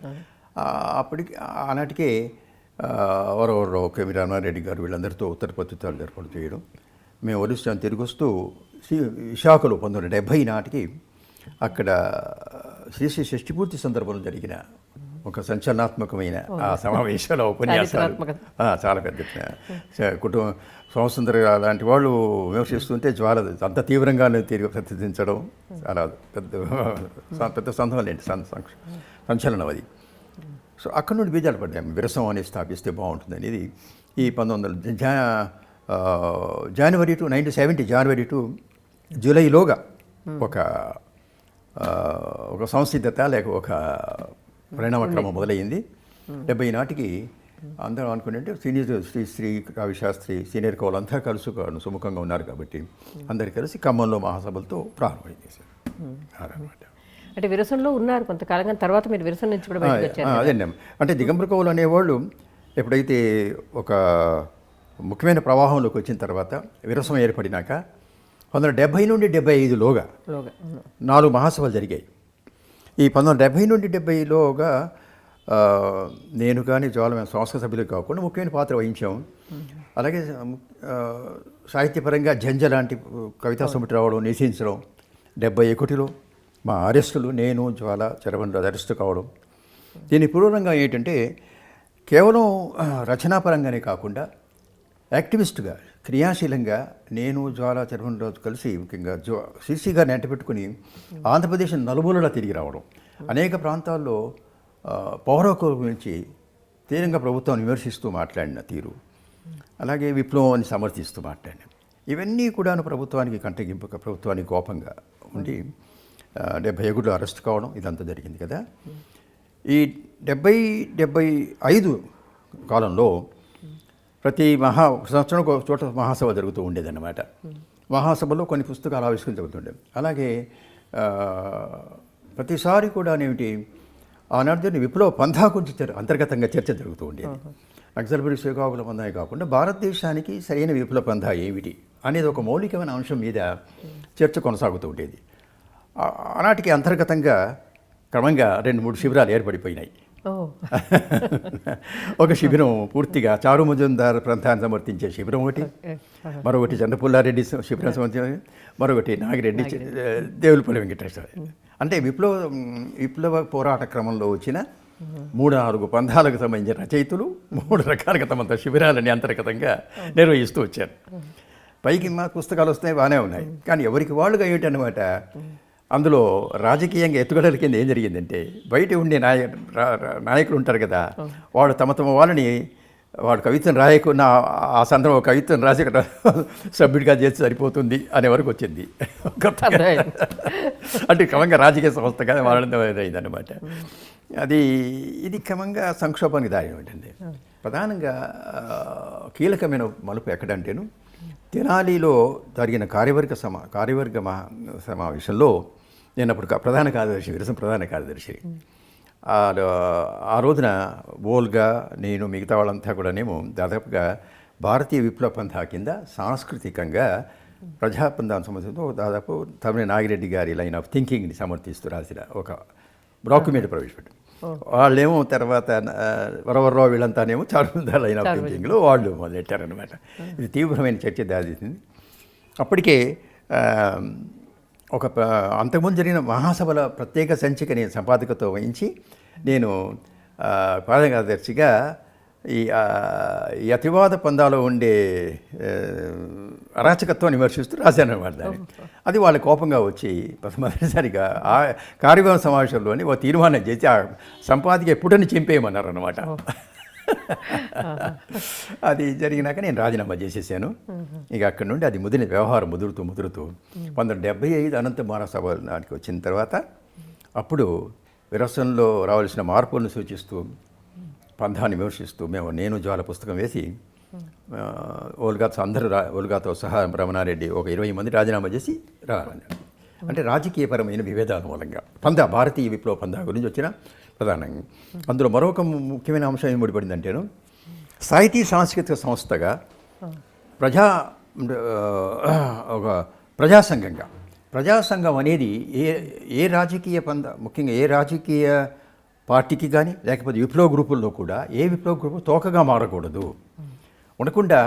అప్పటికి ఆనాటికే వరవరరావు, కెవి రామారెడ్డి గారు వీళ్ళందరితో ఉత్తర పత్రికలు ఏర్పాటు చేయడం. మేము ఒరిస్సా తిరిగి వస్తూ విశాఖలో 1970 నాటికి అక్కడ శ్రీశ్రీ షష్ఠిపూర్తి సందర్భంలో జరిగిన ఒక సంచలనాత్మకమైన ఆ సమావేశాల ఉపన్యాసాలు చాలా పెద్ద కుటుంబం. సోమసుందర్ లాంటి వాళ్ళు విమర్శిస్తుంటే జ్వాల అంత తీవ్రంగానే తిరిగి ప్రతిదించడం చాలా పెద్ద సందర్భం, సంచలనం అది. సో అక్కడ నుండి బీజాలు పడ్డాము, విరసం అనేది స్థాపిస్తే బాగుంటుంది అనేది. ఈ 1900 జనవరి టు 1970 జనవరి టు జూలైలోగా ఒక సంసిద్ధత లేక ఒక పరిణామక్రమం మొదలయ్యింది. 70 నాటికి అందరం అనుకుంటే సీనియర్ శ్రీ రావి శాస్త్రి సీనియర్ కవులంతా కలుసు సుముఖంగా ఉన్నారు కాబట్టి అందరు కలిసి ఖమ్మంలో మహాసభలతో ప్రారంభమైంది సార్. అనమాట. అంటే విరసంలో ఉన్నారు కొంతకాలంగా, తర్వాత మీరు విరసం నుంచి కూడా బయటకు వచ్చారు. అదేండి, అంటే దిగంబర కవులు అనేవాళ్ళు ఎప్పుడైతే ఒక ముఖ్యమైన ప్రవాహంలోకి వచ్చిన తర్వాత విరసం ఏర్పడినాక 1970 నుండి 75లోగా 4 మహాసభలు జరిగాయి. ఈ 1970 నుండి 70లోగా నేను కానీ చాలా సంస్కృత సభ్యులు కాకుండా ముఖ్యమైన పాత్ర వహించాం. అలాగే సాహిత్యపరంగా జంజ లాంటి కవితా సమితి రావడం, నిశించడం, 71లో మా అరెస్టులు, నేను జ్వాల చరవణరాజు అరెస్టు కావడం. దీని పూర్వరంగా ఏంటంటే కేవలం రచనాపరంగానే కాకుండా యాక్టివిస్టుగా క్రియాశీలంగా నేను జ్వాల చరవణరాజు కలిసి ముఖ్యంగా సిసి గారిని అంటపెట్టుకుని ఆంధ్రప్రదేశ్ నలుమూలలా తిరిగి రావడం, అనేక ప్రాంతాల్లో పౌరకుల గురించి తీవ్రంగా ప్రభుత్వాన్ని విమర్శిస్తూ మాట్లాడిన తీరు, అలాగే విప్లవాన్ని సమర్థిస్తూ మాట్లాడిన ఇవన్నీ కూడా ప్రభుత్వానికి కంటగింపక ప్రభుత్వానికి కోపంగా ఉండి 71లో అరెస్ట్ కావడం ఇదంతా జరిగింది కదా. ఈ 70-75 కాలంలో ప్రతి సంవత్సరం ఒక చోట మహాసభ జరుగుతూ ఉండేదన్నమాట. మహాసభలో కొన్ని పుస్తకాలు ఆవిష్కరణ జరుగుతుండేవి. అలాగే ప్రతిసారి కూడా ఏమిటి ఆనాడు విప్లవ పంథా గురించి అంతర్గతంగా చర్చ జరుగుతూ ఉండేది. నక్సల్బరీ శ్రీకాకుళ పంథాయే కాకుండా భారతదేశానికి సరైన విప్లవ పంథా ఏమిటి అనేది ఒక మౌలికమైన అంశం మీద చర్చ కొనసాగుతూ ఉండేది. ఆనాటికి అంతర్గతంగా క్రమంగా 2-3 శిబిరాలు ఏర్పడిపోయినాయి. ఒక శిబిరం పూర్తిగా చారు మజుందార్ ప్రాంతాన్ని సమర్థించే శిబిరం ఒకటి, మరొకటి చంద్రపుల్లారెడ్డి శిబిరం సమర్థించే, మరొకటి నాగిరెడ్డి, దేవులపల్లి వెంకటేశ్వర. అంటే విప్లవ పోరాట క్రమంలో వచ్చిన 3-4 పంథాలకు సంబంధించిన రచయితులు 3 రకాలుగా తమ శిబిరాలని అంతర్గతంగా నిర్వహిస్తూ వచ్చారు. పైకి మా పుస్తకాలు వస్తాయి, బాగానే ఉన్నాయి, కానీ ఎవరికి వాళ్ళుగా ఏమిటన్నమాట. అందులో రాజకీయంగా ఎత్తుగడల కింద ఏం జరిగిందంటే బయట ఉండే నాయకులు ఉంటారు కదా, వాడు తమ వాళ్ళని వాడు కవిత్వం రాయకున్న ఆ సందర్భం కవిత్వం రాసి సభ్యుడిగా చేసి సరిపోతుంది అనే వరకు వచ్చింది. అంటే క్రమంగా రాజకీయ సంస్థగా మారడం అయిందన్నమాట. ఇది క్రమంగా సంక్షోభానికి దారి ఉంటుంది. ప్రధానంగా కీలకమైన మలుపు ఎక్కడంటేను తెనాలిలో జరిగిన కార్యవర్గ సమావేశంలో నేను అప్పుడు ప్రధాన కార్యదర్శి, విరసం ప్రధాన కార్యదర్శి. ఆ రోజున ఓల్గా నేను మిగతా వాళ్ళంతా కూడానేమో దాదాపుగా భారతీయ విప్లవ పంథా కింద సాంస్కృతికంగా ప్రజాపంథాన్ని సంబంధించి దాదాపు తమిళ నాగిరెడ్డి గారి లైన్ ఆఫ్ థింకింగ్ని సమర్థిస్తూ రాసిన ఒక డాక్యుమెంట్ ప్రవేశపెట్టారు. వాళ్ళేమో తర్వాత వరవర్రావు వీళ్ళంతానేమో చారుదార్ లైన్ ఆఫ్ థింకింగ్లో వాళ్ళు మొదలెట్టారనమాట. ఇది తీవ్రమైన చర్చ దారితీసింది. అప్పటికే అంతకుముందు జరిగిన మహాసభల ప్రత్యేక సంచికని సంపాదకతో వహించి నేను ప్రధాన కార్యదర్శిగా ఈ అతివాద పందాలో ఉండే అరాచకత్వాన్ని విమర్శిస్తూ రాశాను అనమాట. దాన్ని అది వాళ్ళ కోపంగా వచ్చి మొదటిసారిగా ఆ కార్యక్రమ సమావేశంలోని ఒక తీర్మానం చేసి ఆ సంపాదిక ఎప్పుడని చింపేయమన్నారు అనమాట. అది జరిగినాక నేను రాజీనామా చేసేసాను. ఇక అక్కడి నుండి అది వ్యవహారం ముదురుతూ 1975 అనంత మహాసభ నాటికి వచ్చిన తర్వాత అప్పుడు విరసంలో రావాల్సిన మార్పులను సూచిస్తూ పంథాన్ని విమర్శిస్తూ నేను జ్వాల పుస్తకం వేసి ఓల్గాతో సహా రమణారెడ్డి ఒక 20 మంది రాజీనామా చేసి రావాలన్నారు. అంటే రాజకీయపరమైన విభేదాల మూలంగా భారతీయ విప్లవ పంథా గురించి వచ్చిన ప్రధానంగా అందులో మరొక ముఖ్యమైన అంశం ఏం ముడిపడిందంటేను సాహితీ సాంస్కృతిక సంస్థగా ఒక ప్రజాసంఘం అనేది ఏ రాజకీయ ముఖ్యంగా ఏ రాజకీయ పార్టీకి కానీ లేకపోతే విప్లవ గ్రూపుల్లో కూడా ఏ విప్లవ గ్రూపు తోకగా మారకూడదు, ఉండకుండా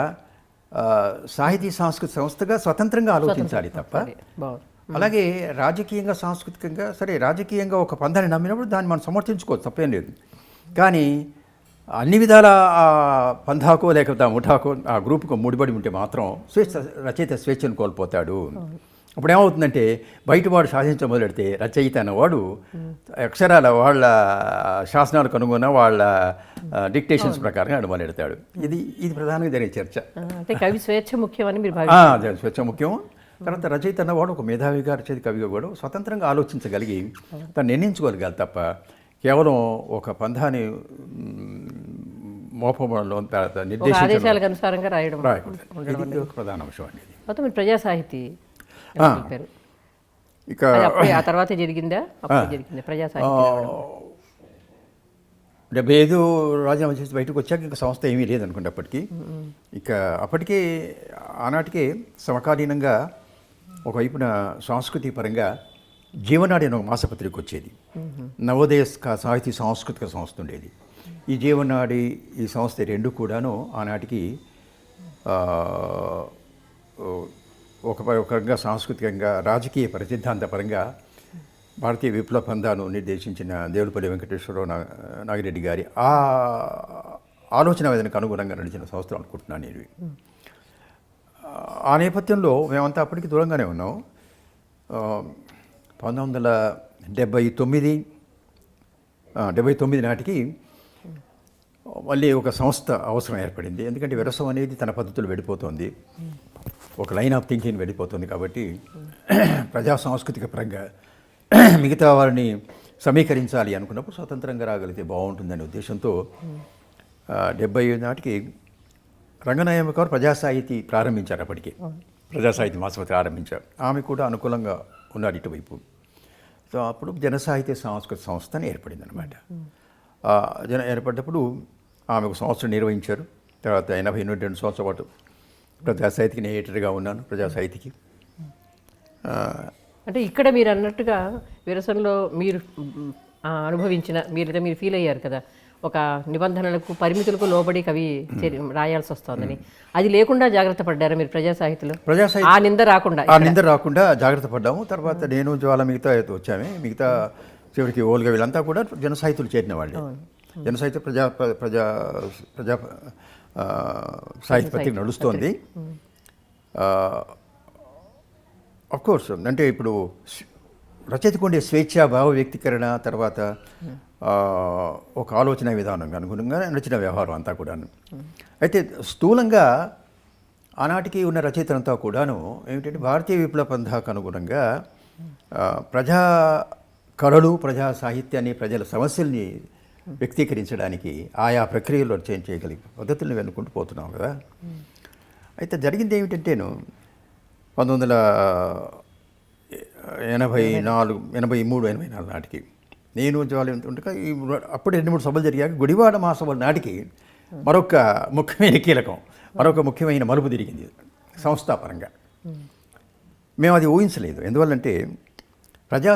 సాహితీ సాంస్కృతిక సంస్థగా స్వతంత్రంగా ఆలోచించాలి తప్ప. అలాగే రాజకీయంగా సాంస్కృతికంగా సరే రాజకీయంగా ఒక పందాన్ని నమ్మినప్పుడు దాన్ని మనం సమర్థించుకోవచ్చు, తప్పేం లేదు. కానీ అన్ని విధాల ఆ పంధాకో లేకపోతే ఆ ముఠాకో ఆ గ్రూపుకు ముడిపడి ఉంటే మాత్రం రచయిత స్వేచ్ఛను కోల్పోతాడు అప్పుడు ఏమవుతుందంటే బయటవాడు శాసించడం మొదలెడితే రచయిత అన్నవాడు అక్షరాల వాళ్ళ శాసనాలకు అనుగుణ వాళ్ళ డిక్టేషన్స్ ప్రకారంగా ఆడు మొదలెడతాడు. ఇది ప్రధానంగా జరిగే చర్చ. అంటే కవి స్వేచ్ఛ ముఖ్యమని మీరు స్వేచ్ఛ ముఖ్యం. తర్వాత రచయిత అన్నవాడు ఒక మేధావిగా రచయిత కవిగా కూడా స్వతంత్రంగా ఆలోచించగలిగి తను నిర్ణయించుకోగలగాలి తప్ప కేవలం ఒక పంధాన్ని మోపడంలో ఆదేశాలకు అనుసారంగా రాయకూడదు. ఇది ఒక ప్రధాన అంశం అండి. మొత్తం మీరు ప్రజా సాహితీ ఇక ఆ తర్వాత జరిగిందా? జరిగింది ప్రజా సాహిత్యం 75 రాజీనామా చేసి బయటకు వచ్చాక ఇంకా సంస్థ ఏమీ లేదనుకుంటే అప్పటికి. ఇక అప్పటికే ఆనాటికే సమకాలీనంగా ఒకవైపున సాంస్కృతిక పరంగా జీవనాడి అనే ఒక మాసపత్రిక వచ్చేది. నవోదయ సాహితీ సాంస్కృతిక సంస్థ ఉండేది. ఈ జీవనాడి ఈ సంస్థ రెండు కూడాను ఆనాటికి ఒక రకంగా సాంస్కృతికంగా రాజకీయ ప్రసిద్ధాంతపరంగా భారతీయ విప్లవ పంథాను నిర్దేశించిన దేవులపల్లి వెంకటేశ్వరరావు నాగిరెడ్డి గారి ఆ ఆలోచన విధానికి అనుగుణంగా నడిచిన సంస్థలు అనుకుంటున్నాను నేను. ఆ నేపథ్యంలో మేమంతా అప్పటికి దూరంగానే ఉన్నాం. 1979 నాటికి మళ్ళీ ఒక సంస్థ అవసరం ఏర్పడింది. ఎందుకంటే విరసం అనేది తన పద్ధతులు వెళ్ళిపోతుంది, ఒక లైన్ ఆఫ్ థింకింగ్ వెళ్ళిపోతుంది. కాబట్టి ప్రజా సాంస్కృతిక పరంగా మిగతా వారిని సమీకరించాలి అనుకున్నప్పుడు స్వతంత్రంగా రాగలిగితే బాగుంటుందనే ఉద్దేశంతో 75 నాటికి రంగనాయమ్మ గారు ప్రజాసాహితీ ప్రారంభించారు. అప్పటికే ప్రజాసాహితీ మాసపత్రిక ఆరంభించారు. ఆమె కూడా అనుకూలంగా ఉన్నారు ఇటువైపు. సో అప్పుడు జనసాహిత్య సాంస్కృతిక సంస్థ అని ఏర్పడింది అనమాట. ఏర్పడినప్పుడు ఆమె ఒక సంవత్సరం నిర్వహించారు. తర్వాత 82 సంవత్సరాల పాటు ప్రజాసాహితికి నేను ఎడిటర్గా ఉన్నాను. ప్రజాసాహితికి అంటే ఇక్కడ మీరు అన్నట్టుగా విరసంలో మీరు అనుభవించిన మీరు ఫీల్ అయ్యారు కదా, ఒక నిబంధనలకు పరిమితులకు లోబడి కవి రాయాల్సి వస్తుందని. అది లేకుండా జాగ్రత్త పడ్డారా మీరు ప్రజా సాహిత్యంలో? ఆ నింద రాకుండా జాగ్రత్త పడ్డాము. తర్వాత నేను జ్వాల మిగతా వచ్చామే. మిగతా చివరికి ఓల్గా వీళ్ళంతా కూడా జనసాహిత్యులు చేరిన వాళ్ళే. జనసాహిత్య ప్రజా ప్రజా ప్రజా సాహిత్య పత్రిక నడుస్తోంది. అఫ్కోర్స్ అంటే ఇప్పుడు రచయితకు ఉండే స్వేచ్ఛ, భావ వ్యక్తీకరణ, తర్వాత ఒక ఆలోచన విధానం అనుగుణంగా నడిచిన వ్యవహారం అంతా కూడాను. అయితే స్థూలంగా ఆనాటికి ఉన్న రచయితలంతా కూడాను ఏమిటంటే భారతీయ విప్లవ పంథాకు అనుగుణంగా ప్రజా కళలు, ప్రజా సాహిత్యాన్ని, ప్రజల సమస్యల్ని వ్యక్తీకరించడానికి ఆయా ప్రక్రియలో చేయగలిగే పద్ధతులను వెనుకుంటూ పోతున్నాం కదా. అయితే జరిగింది ఏమిటంటేను 1983-84 నాటికి నేను జ్వాల ఉండగా అప్పుడు 2-3 సభలు జరిగాక గుడివాడ మహాసభల నాటికి మరొక ముఖ్యమైన మలుపు తిరిగింది సంస్థాపరంగా. మేము అది ఊహించలేదు. ఎందువల్లంటే ప్రజా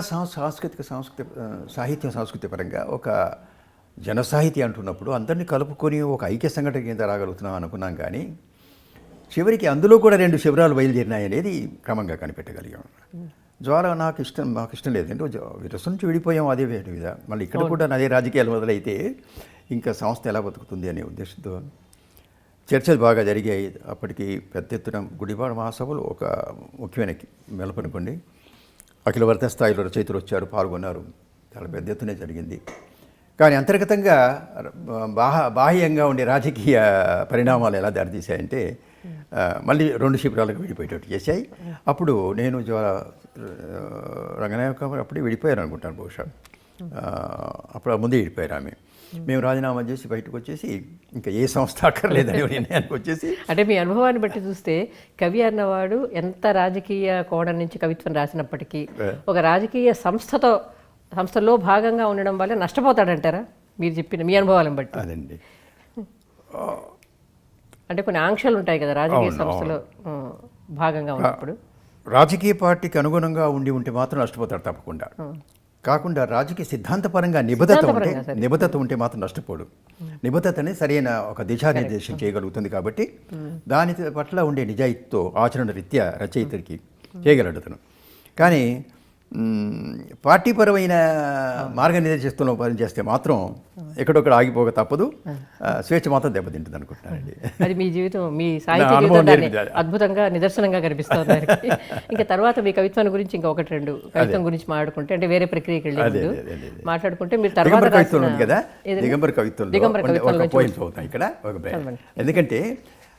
సాహిత్య సంస్కృతి పరంగా ఒక జనసాహితీ అంటున్నప్పుడు అందరినీ కలుపుకొని ఒక ఐక్య సంఘటన కింద రాగలుగుతున్నాం అనుకున్నాం. కానీ చివరికి అందులో కూడా 2 శిబిరాలు బయలుదేరినాయి అనేది క్రమంగా కనిపెట్టగలిగాం. జ్వాల మాకు ఇష్టం లేదంటే విరసం నుంచి విడిపోయాం. అదే మీద మళ్ళీ ఇక్కడ కూడా అదే రాజకీయాలు మొదలైతే ఇంకా సంస్థ ఎలా బతుకుతుంది అనే ఉద్దేశంతో చర్చలు బాగా జరిగాయి. అప్పటికి పెద్ద ఎత్తున గుడివాడ మహాసభలు ఒక ముఖ్యమైన మెలపనుకోండి. అఖిల భారత స్థాయిలో రచయితలు వచ్చారు, పాల్గొన్నారు. చాలా పెద్ద ఎత్తునే జరిగింది. కానీ అంతర్గతంగా బాహ్యంగా ఉండే రాజకీయ పరిణామాలు ఎలా దారితీశాయంటే మళ్ళీ 2 శిబిరాలకు విడిపోయేటట్టు చేశాయి. అప్పుడు నేను రంగనాయక అప్పుడే విడిపోయాను అనుకుంటాను బహుశా. అప్పుడు ముందే విడిపోయారు ఆమె. మేము రాజీనామా చేసి బయటకు వచ్చేసి ఇంకా ఏ సంస్థ అక్కర్లేదని నిర్ణయానికి వచ్చేసి. అంటే మీ అనుభవాన్ని బట్టి చూస్తే కవి అన్నవాడు ఎంత రాజకీయ కోణం నుంచి కవిత్వం రాసినప్పటికీ ఒక రాజకీయ సంస్థలో భాగంగా ఉండడం వల్ల నష్టపోతాడంటారా? మీరు చెప్పిన మీ అనుభవాలను బట్టి. అదండి, అంటే కొన్ని ఆంక్షలు ఉంటాయి కదా రాజకీయ సంస్థలో భాగంగా ఉన్నప్పుడు. రాజకీయ పార్టీకి అనుగుణంగా ఉంటే మాత్రం నష్టపోతాడు తప్పకుండా. కాకుండా రాజకీయ సిద్ధాంతపరంగా నిబద్ధత ఉంటే మాత్రం నష్టపోడు. నిబద్ధతని సరైన ఒక దిశానిర్దేశం చేయగలుగుతుంది. కాబట్టి దాని పట్ల ఉండే నిజాయితీతో ఆచరణ రీత్యా రచయితకి చేయగలడు అతను. కానీ పార్టీపరమైన మార్గనిర్దేశంలో పనిచేస్తే మాత్రం ఎక్కడొక్కడ ఆగిపోక తప్పదు. స్వేచ్ఛ మాత్రం దెబ్బతింటుంది అనుకుంటున్నానండి. అది మీ జీవితం, మీ సాహిత్య అనుభవం జీవితాన్ని నేర్పింది. అద్భుతంగా నిదర్శనంగా కనిపిస్తుంది. ఇంకా తర్వాత మీ కవిత్వాన్ని గురించి ఇంకా ఒకటి రెండు కవిత్వం గురించి మాట్లాడుకుంటే, అంటే వేరే ప్రక్రియకి వెళ్ళే ముందు మాట్లాడుకుంటే, మీరు తర్వాత దిగంబర కవిత్వం ఉంది రాసిన కదా, ఏదైనా? దిగంబర దిగంబర కవిత్వంలో కవిత్వంలో ఒక పోయిం చదువుతాం ఇక్కడ ఒక ఎందుకంటే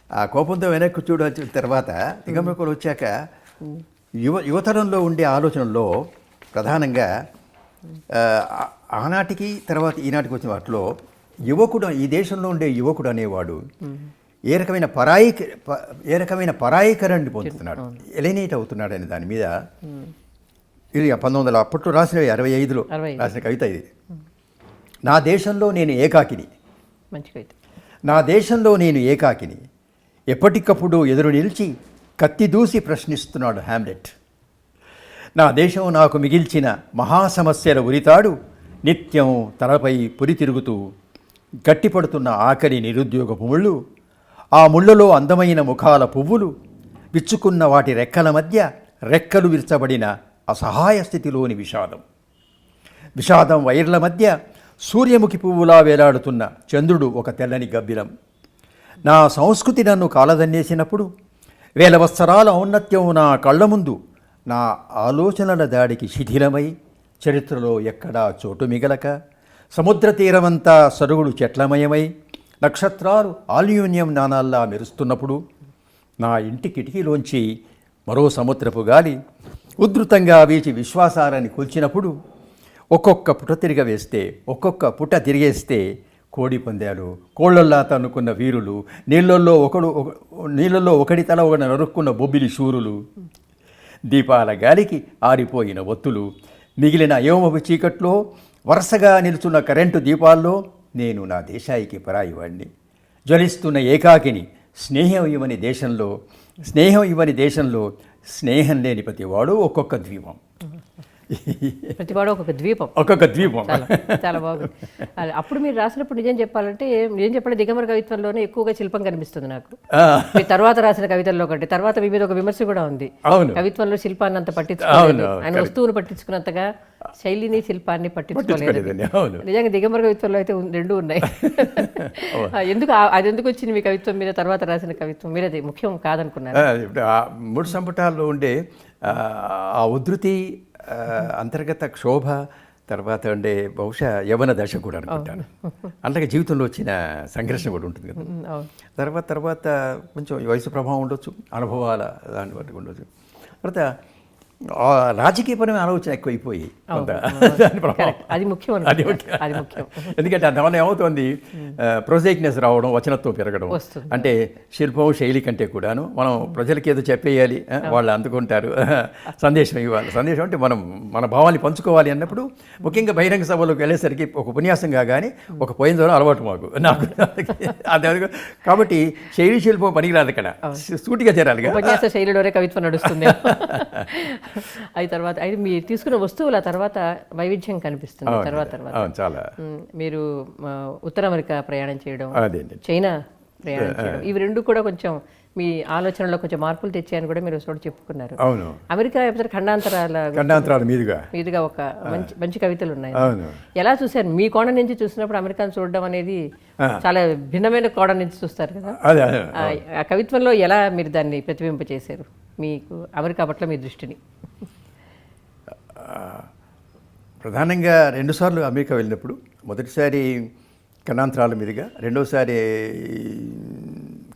ఆ కోపంతో వెనక్కి చూడ వచ్చిన తర్వాత దిగంబర కవులు వచ్చాక యువతరంలో ఉండే ఆలోచనల్లో ప్రధానంగా ఆనాటికి తర్వాత ఈనాటికి వచ్చిన వాటిలో యువకుడు, ఈ దేశంలో ఉండే యువకుడు అనేవాడు ఏ రకమైన పరాయీకరణని పొందుతున్నాడు, ఎలినేట్ అవుతున్నాడు అనే దాని మీద ఇది 1900 అప్పట్లో రాసిన 65లో రాసిన కవిత ఇది. నా దేశంలో నేను ఏకాకిని, మంచి కవిత. నా దేశంలో నేను ఏకాకిని, ఎప్పటికప్పుడు ఎదురు నిలిచి కత్తి దూసి ప్రశ్నిస్తున్నాడు హ్యామ్లెట్. నా దేశం నాకు మిగిల్చిన మహాసమస్యల ఉరితాడు, నిత్యం తలపై పురి తిరుగుతూ గట్టిపడుతున్న ఆకలి నిరుద్యోగపు ముళ్ళు, ఆ ముళ్ళలో అందమైన ముఖాల పువ్వులు, విచ్చుకున్న వాటి రెక్కల మధ్య రెక్కలు విరచబడిన అసహాయ స్థితిలోని విషాదం వైర్ల మధ్య సూర్యముఖి పువ్వులా వేలాడుతున్న చంద్రుడు ఒక తెల్లని గబ్బిలం. నా సంస్కృతి నన్ను కాలదన్నేసినప్పుడు వేల వత్సరాల ఔన్నత్యం నా కళ్ళ ముందు నా ఆలోచనల దాడికి శిథిలమై చరిత్రలో ఎక్కడా చోటు మిగలక సముద్ర తీరమంతా సరుగుడు చెట్లమయమై నక్షత్రాలు ఆల్యూనియం నాణాల్లా మెరుస్తున్నప్పుడు నా ఇంటి కిటికీలోంచి మరో సముద్రపు గాలి ఉధృతంగా వీచి విశ్వాసారాన్ని కూల్చినప్పుడు ఒక్కొక్క పుట తిరిగేస్తే కోడి పందాలు, కోళ్ళల్లా తన్నుకున్న వీరులు, నీళ్ళల్లో ఒకటి తల ఒకటి నరుక్కున్న బొబ్బిలి శూరులు, దీపాల గాలికి ఆరిపోయిన ఒత్తులు, మిగిలిన అయోమపు చీకట్లో వరుసగా నిలుచున్న కరెంటు దీపాల్లో నేను నా దేశాయికి పరాయివాడిని, జ్వలిస్తున్న ఏకాకిని, స్నేహం ఇవ్వని దేశంలో స్నేహం లేని ప్రతివాడు ఒక్కొక్క ద్వీపం. ప్రతివాడు ఒక్కొక్క ద్వీపం. చాలా బాగుంది. అప్పుడు మీరు రాసినప్పుడు నిజం చెప్పాలంటే దిగంబర కవిత్వంలోనే ఎక్కువగా శిల్పం కనిపిస్తుంది నాకు. మీ తర్వాత రాసిన కవితల్లో కంటే తర్వాత మీ మీద ఒక విమర్శ కూడా ఉంది. కవిత్వంలో శిల్పాన్ని అంత పట్టించుకోలేదు, ఆయన వస్తువును పట్టించుకున్నంతగా శైలిని శిల్పాన్ని పట్టించుకోలేదు. నిజంగా దిగంబర కవిత్వంలో అయితే రెండూ ఉన్నాయి. అది ఎందుకు వచ్చింది మీ కవిత్వం మీద తర్వాత రాసిన కవిత్వం మీద? అది ముఖ్యం కాదనుకున్నారు. మూడు సంపుటాల్లో ఉండే ఆ ఉధృతి, అంతర్గత క్షోభ, తర్వాత ఉండే బహుశా యవన దశ కూడా అనుకుంటాను. అలాగే జీవితంలో వచ్చిన సంఘర్షణ కూడా ఉంటుంది కదా. తర్వాత కొంచెం వయసు ప్రభావం ఉండొచ్చు, అనుభవాల దాన్ని బట్టి ఉండొచ్చు. తర్వాత రాజకీయపరమైన ఆలోచన ఎక్కువైపోయి అది ముఖ్యం. ఎందుకంటే దానివల్ల ఏమవుతుంది, ప్రొజైక్నెస్ రావడం, వచనత్వం పెరగడం. అంటే శిల్పం శైలి కంటే కూడాను మనం ప్రజలకి ఏదో చెప్పేయాలి, వాళ్ళు అందుకుంటారు, సందేశం ఇవ్వాలి. సందేశం అంటే మనం మన భావాన్ని పంచుకోవాలి అన్నప్పుడు, ముఖ్యంగా బహిరంగ సభలోకి వెళ్ళేసరికి ఒక ఉపన్యాసంగా కానీ ఒక పోయిన ద్వారా అలవాటు నాకు అదే. కాబట్టి శైలి శిల్పం పనికిరాదు, అక్కడ సూటిగా చేరాలి. ఉపన్యాస శైలిలోనే కవిత్వం నడుస్తుంది. అది తర్వాత అయితే మీరు తీసుకున్న వస్తువుల తర్వాత వైవిధ్యం కనిపిస్తుంది. తర్వాత చాలా మీరు ఉత్తర అమెరికా ప్రయాణం చేయడం, చైనా ప్రయాణం చేయడం, ఇవి రెండు కూడా కొంచెం మీ ఆలోచనలో కొంచెం మార్పులు తెచ్చాయని కూడా మీరు చోటు చెప్పుకున్నారు. అవును. అమెరికా ఖండాంతరాల మీదుగా ఒక మంచి కవితలు ఉన్నాయి. ఎలా చూశారు? మీ కోణం నుంచి చూసినప్పుడు అమెరికాను చూడడం అనేది చాలా భిన్నమైన కోణం నుంచి చూస్తారు కదా. ఆ కవిత్వంలో ఎలా మీరు దాన్ని ప్రతిబింబచేశారు, మీకు అమెరికా పట్ల మీ దృష్టిని? ప్రధానంగా 2 సార్లు అమెరికా వెళ్ళినప్పుడు, మొదటిసారి ఖండాంతరాల మీదుగా, రెండోసారి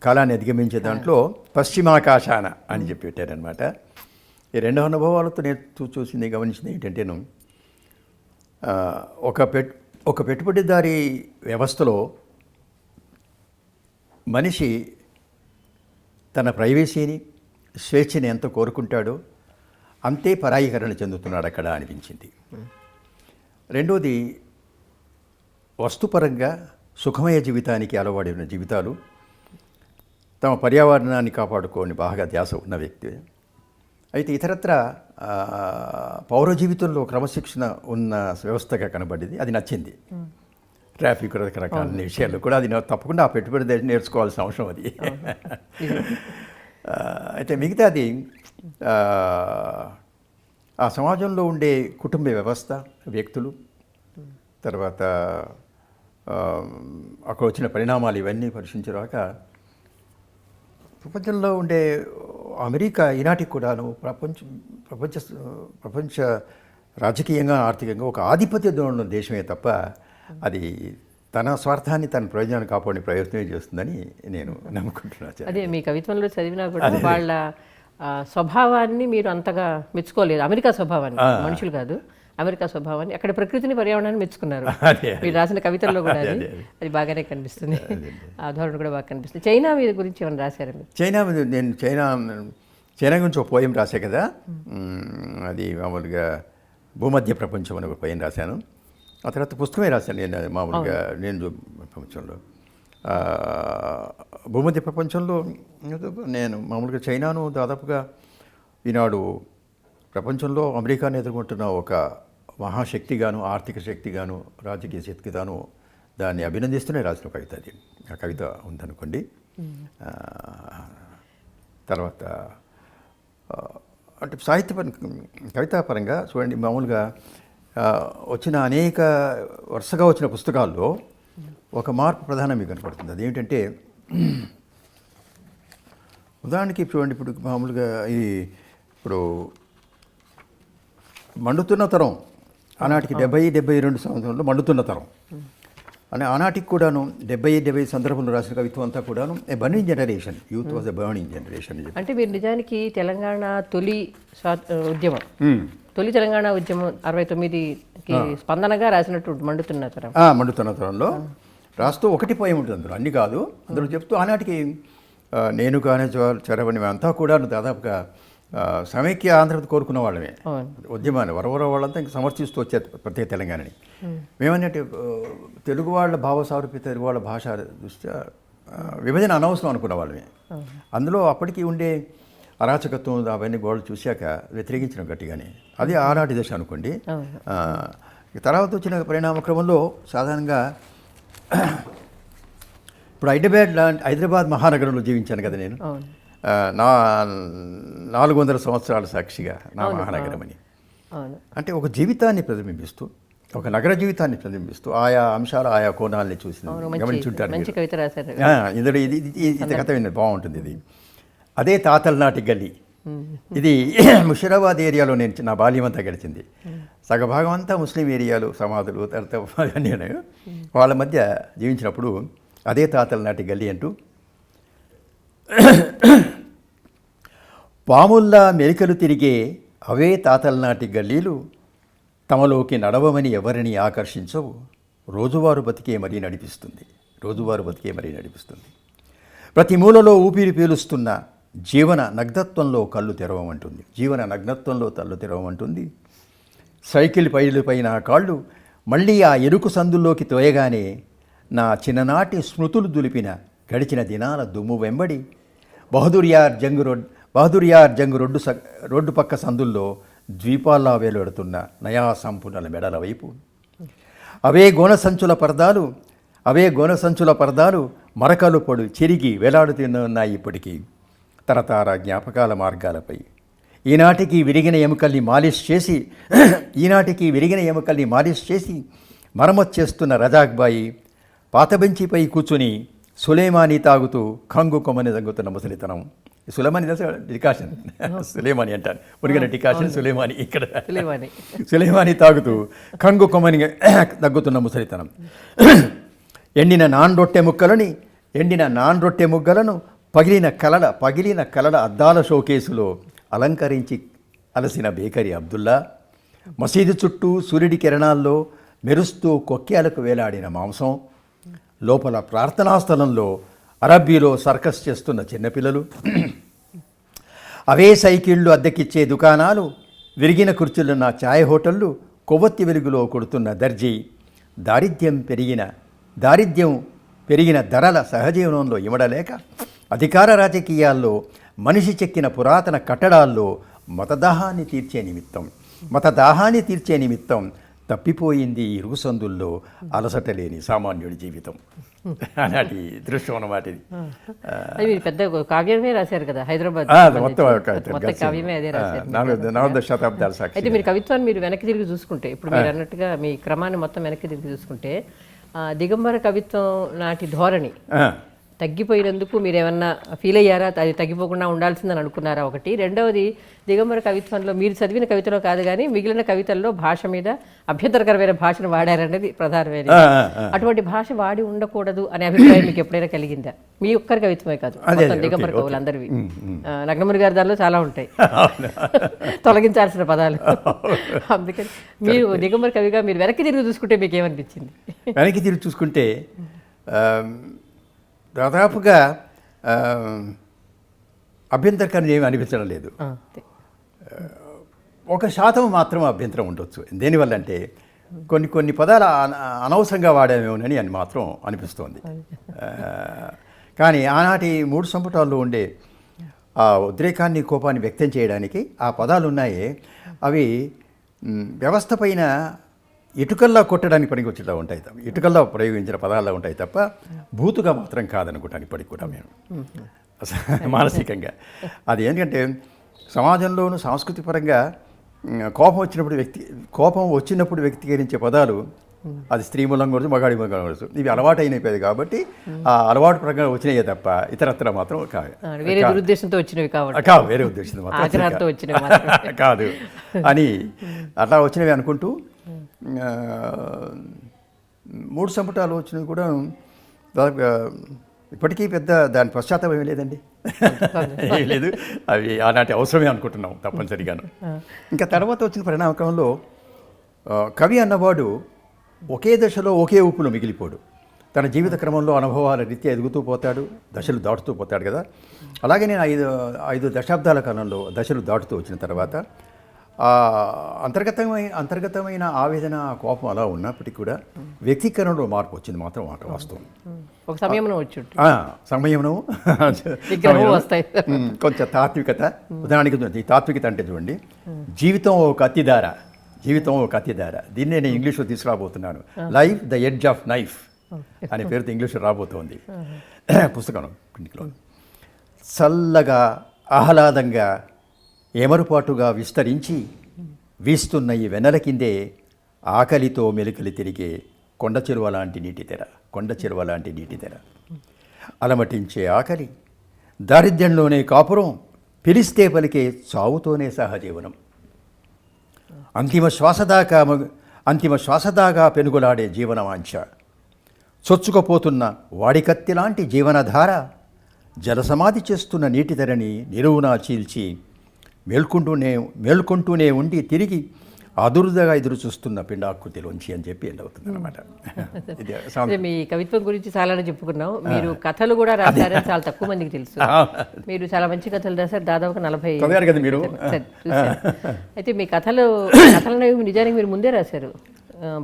కాలాన్ని అధిగమించే దాంట్లో పశ్చిమాకాశాన అని చెప్పి పెట్టారనమాట. ఈ 2 అనుభవాలతో నేను చూసింది, గమనించింది ఏంటంటే, ఒక పెట్టుబడిదారీ వ్యవస్థలో మనిషి తన ప్రైవసీని, స్వేచ్ఛని ఎంత కోరుకుంటాడో అంతే పరాయీకరణ చెందుతున్నాడు అక్కడ అనిపించింది. రెండోది, వస్తుపరంగా సుఖమయ జీవితానికి అలవాడిన జీవితాలు, తమ పర్యావరణాన్ని కాపాడుకోని బాగా ధ్యాస ఉన్న వ్యక్తి. అయితే ఇతరత్ర పౌర జీవితంలో క్రమశిక్షణ ఉన్న వ్యవస్థగా కనబడింది, అది నచ్చింది. ట్రాఫిక్ రకరకాల విషయాలు కూడా అది తప్పకుండా ఆ పెట్టుబడి నేర్చుకోవాల్సిన అవసరం అది. అయితే మిగతాది ఆ సమాజంలో ఉండే కుటుంబ వ్యవస్థ, వ్యక్తులు, తర్వాత అక్కడ వచ్చిన పరిణామాలు ఇవన్నీ పరిశీలించాక ప్రపంచంలో ఉండే అమెరికా ఈనాటికి కూడాను ప్రపంచ రాజకీయంగా, ఆర్థికంగా ఒక ఆధిపత్య ధోరణి ఉన్న దేశమే తప్ప అది తన స్వార్థాన్ని, తన ప్రయోజనాన్ని కాపాడే ప్రయత్నమే చేస్తుందని నేను నమ్ముకుంటున్నాను. అదే మీ కవిత్వంలో చదివినా కూడా వాళ్ళ స్వభావాన్ని మీరు అంతగా మెచ్చుకోలేదు. అమెరికా స్వభావాన్ని, మనుషులు కాదు, అమెరికా స్వభావాన్ని, అక్కడ ప్రకృతిని, పర్యావరణాన్ని మెచ్చుకున్నారు. మీరు రాసిన కవితల్లో కూడా అది బాగానే కనిపిస్తుంది. ఆ ధోరణి కూడా బాగా కనిపిస్తుంది. చైనా మీద గురించి ఏమైనా రాశారు మీరు? నేను చైనా గురించి ఒక పోయం రాశా కదా, అది మామూలుగా భూమధ్య ప్రపంచం అని ఒక పోయం రాశాను. ఆ తర్వాత పుస్తకమే రాశాను నేను మామూలుగా. నేను ప్రపంచంలో భూమధ్య ప్రపంచంలో నేను మామూలుగా చైనాను దాదాపుగా ఈనాడు ప్రపంచంలో అమెరికాను ఎదుర్కొంటున్న ఒక మహాశక్తిగాను, ఆర్థిక శక్తిగాను, రాజకీయ శక్తిగాను దాన్ని అభినందిస్తూనే రాసిన కవిత అది. ఆ కవిత ఉందనుకోండి. తర్వాత అంటే కవితాపరంగా చూడండి, మామూలుగా వచ్చిన వరుసగా వచ్చిన పుస్తకాల్లో ఒక మార్పు ప్రధానంగా కనపడుతుంది. అదేంటంటే ఉదాహరణకి చూడండి, ఇప్పుడు మామూలుగా ఇప్పుడు మండుతున్న తరం ఆనాటికి 70-72 సంవత్సరంలో మండుతున్న తరం అని ఆనాటికి కూడాను 70 సందర్భంలో రాసిన కవిత్వం అంతా కూడాను ఏ burning generation, youth was a burning generation. అంటే మీరు నిజానికి తెలంగాణ తొలి తెలంగాణ ఉద్యమం 69కి స్పందనగా రాసినట్టు మండుతున్న తరంలో రాస్తూ ఒకటి పోయి ఉంటుంది అందులో, అన్ని కాదు. అందులో చెప్తూ ఆనాటికి నేను కానీ చరవని అంతా కూడా దాదాపుగా సమైక్య ఆంధ్రప్రదేశ్ కోరుకున్న వాళ్ళమే. ఉద్యమాన్ని వరవర వాళ్ళంతా ఇంకా సమర్థిస్తూ వచ్చారు ప్రత్యేక తెలంగాణని. మేమన్నట్టు తెలుగు వాళ్ళ భావసారూప్యత, తెలుగు వాళ్ళ భాష దృష్ట్యా విభజన అనవసరం అనుకున్న వాళ్ళమే. అందులో అప్పటికి ఉండే అరాచకత్వం అవన్నీ గోడలు చూశాక వ్యతిరేకించడం గట్టిగానే. అది ఆనాటి దశ అనుకోండి. తర్వాత వచ్చిన పరిణామ క్రమంలో సాధారణంగా ఇప్పుడు హైదరాబాద్ మహానగరంలో జీవించాను కదా నేను. నా 400 సంవత్సరాల సాక్షిగా నా మహానగరం అని. అంటే ఒక జీవితాన్ని ప్రతిబింబిస్తూ, ఒక నగర జీవితాన్ని ప్రతిబింబిస్తూ ఆయా అంశాలు, ఆయా కోణాలని చూసి గమనించుంటారు. ఇందులో ఇది కథ బాగుంటుంది. ఇది అదే తాతల నాటి గల్లీ. ఇది ముషీరాబాద్ ఏరియాలో నా బాల్యం అంతా గడిచింది. సగభాగం అంతా ముస్లిం ఏరియాలు, సమాధులు, తర్వాత నేను వాళ్ళ మధ్య జీవించినప్పుడు అదే తాతల నాటి గల్లీ అంటూ పాముల్లా మెలికలు తిరిగే అవే తాతల నాటి గల్లీలు తమలోకి నడవమని ఎవరిని ఆకర్షించవు. రోజువారు బతికే మరీ నడిపిస్తుంది. ప్రతి మూలలో ఊపిరి పీలుస్తున్న జీవన నగ్నత్వంలో కళ్ళు తెరవమంటుంది. సైకిల్ పైన కాళ్ళు మళ్ళీ ఆ ఎరుకు సందుల్లోకి తోయగానే నా చిన్ననాటి స్మృతులు దులిపిన గడిచిన దినాల దుమ్ము వెంబడి బహదూర్యార్ జంగు రోడ్డు పక్క సందుల్లో ద్వీపాల్లా వేలాడుతున్న నయా సంపూర్ణల మెడల వైపు అవే గోన సంచుల పరదాలు మరకలు పొడి చెరిగి వేలాడుతున్నాయి ఇప్పటికీ తరతార జ్ఞాపకాల మార్గాలపై. ఈనాటికి విరిగిన ఎముకల్ని మాలిష్ చేసి మరమ్మతు చేస్తున్న రజాక్బాయి పాత బెంచిపై కూర్చుని సులేమాని తాగుతూ కంగు కొమ్మని దగ్గుతున్న ముసలితనం. సులేమాని డికాషన్, సులేమాని అంటారు, మురిగిన డికాషన్ సులేమాని. ఇక్కడ సులేమాని తాగుతూ కంగు కొమ్మని దగ్గుతున్న ముసలితనం. ఎండిన నాన్ రొట్టె ముగ్గలను పగిలిన కలల అద్దాల షోకేసులో అలంకరించి అలసిన బేకరీ అబ్దుల్లా, మసీదు చుట్టూ సూర్యుడి కిరణాల్లో మెరుస్తూ కొక్కేలకు వేలాడిన మాంసం, లోపల ప్రార్థనా స్థలంలో అరబ్బీలో సర్కస్ చేస్తున్న చిన్నపిల్లలు, అవే సైకిళ్ళు అద్దెకిచ్చే దుకాణాలు, విరిగిన కుర్చీలున్న ఛాయ్ హోటళ్ళు, కొవ్వొత్తి వెలుగులో కొడుతున్న దర్జీ, దారిద్ర్యం పెరిగిన ధరల సహజీవనంలో ఇమడలేక అధికార రాజకీయాల్లో మనిషి చెక్కిన పురాతన కట్టడాల్లో మతదాహాన్ని తీర్చే నిమిత్తం తప్పిపోయింది ఇరుగు సందుల్లో అలసట లేని సామాన్యుడి జీవితం. ఆనాటి దృశ్యం అన్నమాట ఇది. అది మీరు పెద్ద కావ్యమే రాశారు కదా హైదరాబాద్ అది మొత్తం మొత్తం కావ్యమే అదే రాశారు. నవదశ శతాబ్దాల సాక్షి. అయితే మీరు కవిత్వాన్ని మీరు వెనక్కి తిరిగి చూసుకుంటే ఇప్పుడు మీరు అన్నట్టుగా మీ క్రమాన్ని మొత్తం వెనక్కి తిరిగి చూసుకుంటే దిగంబర కవిత్వం నాటి ధోరణి తగ్గిపోయినందుకు మీరు ఏమన్నా ఫీల్ అయ్యారా? అది తగ్గిపోకుండా ఉండాల్సిందని అనుకున్నారా? ఒకటి. రెండవది, దిగంబర కవిత్వంలో మీరు చదివిన కవితలో కాదు కానీ మిగిలిన కవితల్లో భాష మీద అభ్యంతరకరమైన భాషను వాడారనేది ప్రధానమైనది. అటువంటి భాష వాడి ఉండకూడదు అనే అభిప్రాయం మీకు ఎప్పుడైనా కలిగిందా? మీ ఒక్కరి కవిత్వమే కాదు, మొత్తం దిగంబర కవులందరివి. నగ్నమురి గారి దానిలో చాలా ఉంటాయి తొలగించాల్సిన పదాలు. అందుకని మీరు దిగంబర కవిగా మీరు వెనక్కి తిరిగి చూసుకుంటే మీకు ఏమనిపించింది? వెనక్కి తిరిగి చూసుకుంటే దాదాపుగా అభ్యంతరకరం ఏమి అనిపించడం లేదు. 1% మాత్రం అభ్యంతరం ఉండొచ్చు. దేనివల్ల అంటే కొన్ని పదాలు అనవసరంగా వాడామేమోనని అని మాత్రం అనిపిస్తోంది. కానీ ఆనాటి 3 సంపుటాల్లో ఉండే ఆ ఉద్రేకాన్ని కోపాన్ని వ్యక్తం చేయడానికి ఆ పదాలు ఉన్నాయి. అవి వ్యవస్థ పైన ఇటుకల్లా కొట్టడానికి పనికి వచ్చేలా ఉంటాయి, ఇటుకల్లా ప్రయోగించిన పదాల్లో ఉంటాయి తప్ప భూతుగా మాత్రం కాదనుకుంటాను ఇప్పటికి కూడా నేను మానసికంగా. అది ఏంటంటే సమాజంలోనూ సాంస్కృతిక పరంగా కోపం వచ్చినప్పుడు వ్యక్తీకరించే పదాలు అది స్త్రీ మూలంగా కూడా మగాడి మూలంగా కూడా ఇవి అలవాటు అయినవి కాబట్టి ఆ అలవాటు ప్రకారం వచ్చినాయే తప్ప ఇతరత్ర మాత్రం వేరే దురుద్దేశంతో వచ్చినవి కావు, వేరే ఉద్దేశంతో మాత్రం కాదు అని అట్లా వచ్చినవి అనుకుంటూ 3 సంపుటాలు వచ్చినవి కూడా దాదాపుగా ఇప్పటికీ పెద్ద దాని పశ్చాత్తాపం ఏమీ లేదండి. ఏం లేదు, అవి ఆనాటి అవసరమే అనుకుంటున్నాం తప్పనిసరిగాను. ఇంకా తర్వాత వచ్చిన పరిణామక్రమంలో కవి అన్నవాడు ఒకే దశలో ఒకే ఊపులో మిగిలిపోడు. తన జీవిత క్రమంలో అనుభవాల రీత్యా ఎదుగుతూ పోతాడు, దశలు దాటుతూ పోతాడు కదా. అలాగే నేను 5 దశాబ్దాల కాలంలో దశలు దాటుతూ వచ్చిన తర్వాత అంతర్గతమైన ఆవేదన, కోపం అలా ఉన్నప్పటికీ కూడా వ్యక్తీకరణలో మార్పు వచ్చింది మాత్రం మాట వాస్తవం. ఒక సమయంలో సమయంలో కొంచెం తాత్వికత. ఉదాహరణకి ఈ తాత్వికత అంటే చూడండి, జీవితం ఒక అతిధార. దీన్నే నేను ఇంగ్లీష్లో తీసుకురాబోతున్నాను. Life the edge of knife అనే పేరుతో ఇంగ్లీష్లో రాబోతోంది పుస్తకం. చల్లగా ఆహ్లాదంగా ఎమరుపాటుగా విస్తరించి వీస్తున్న ఈ వెన్నెల కిందే ఆకలితో మెలికలి తిరిగే కొండ చెరువ లాంటి నీటి తెర. అలమటించే ఆకలి, దారిద్ర్యంలోనే కాపురం, పిలిస్తే పలికే చావుతోనే సహజీవనం. అంతిమ శ్వాస దాకా పెనుగులాడే జీవనవాంఛ, చొచ్చుకపోతున్న వాడికత్తి లాంటి జీవనధార, జలసమాధి చేస్తున్న నీటి తెరని నిలువునా చీల్చి మేల్కొంటూనే ఉండి తిరిగి అదురుదగా ఎదురు చూస్తున్న పిండాకృతిలోంచి అని చెప్పి ఎండవుతుంది అనమాట. మీ కవిత్వం గురించి చాలానే చెప్పుకున్నాం. మీరు కథలు కూడా రాశారని చాలా తక్కువ మందికి తెలుసు. మీరు చాలా మంచి కథలు రాశారు, దాదాపుగా 40 కదా మీరు. అయితే మీ కథలను నిజానికి మీరు ముందే రాశారు.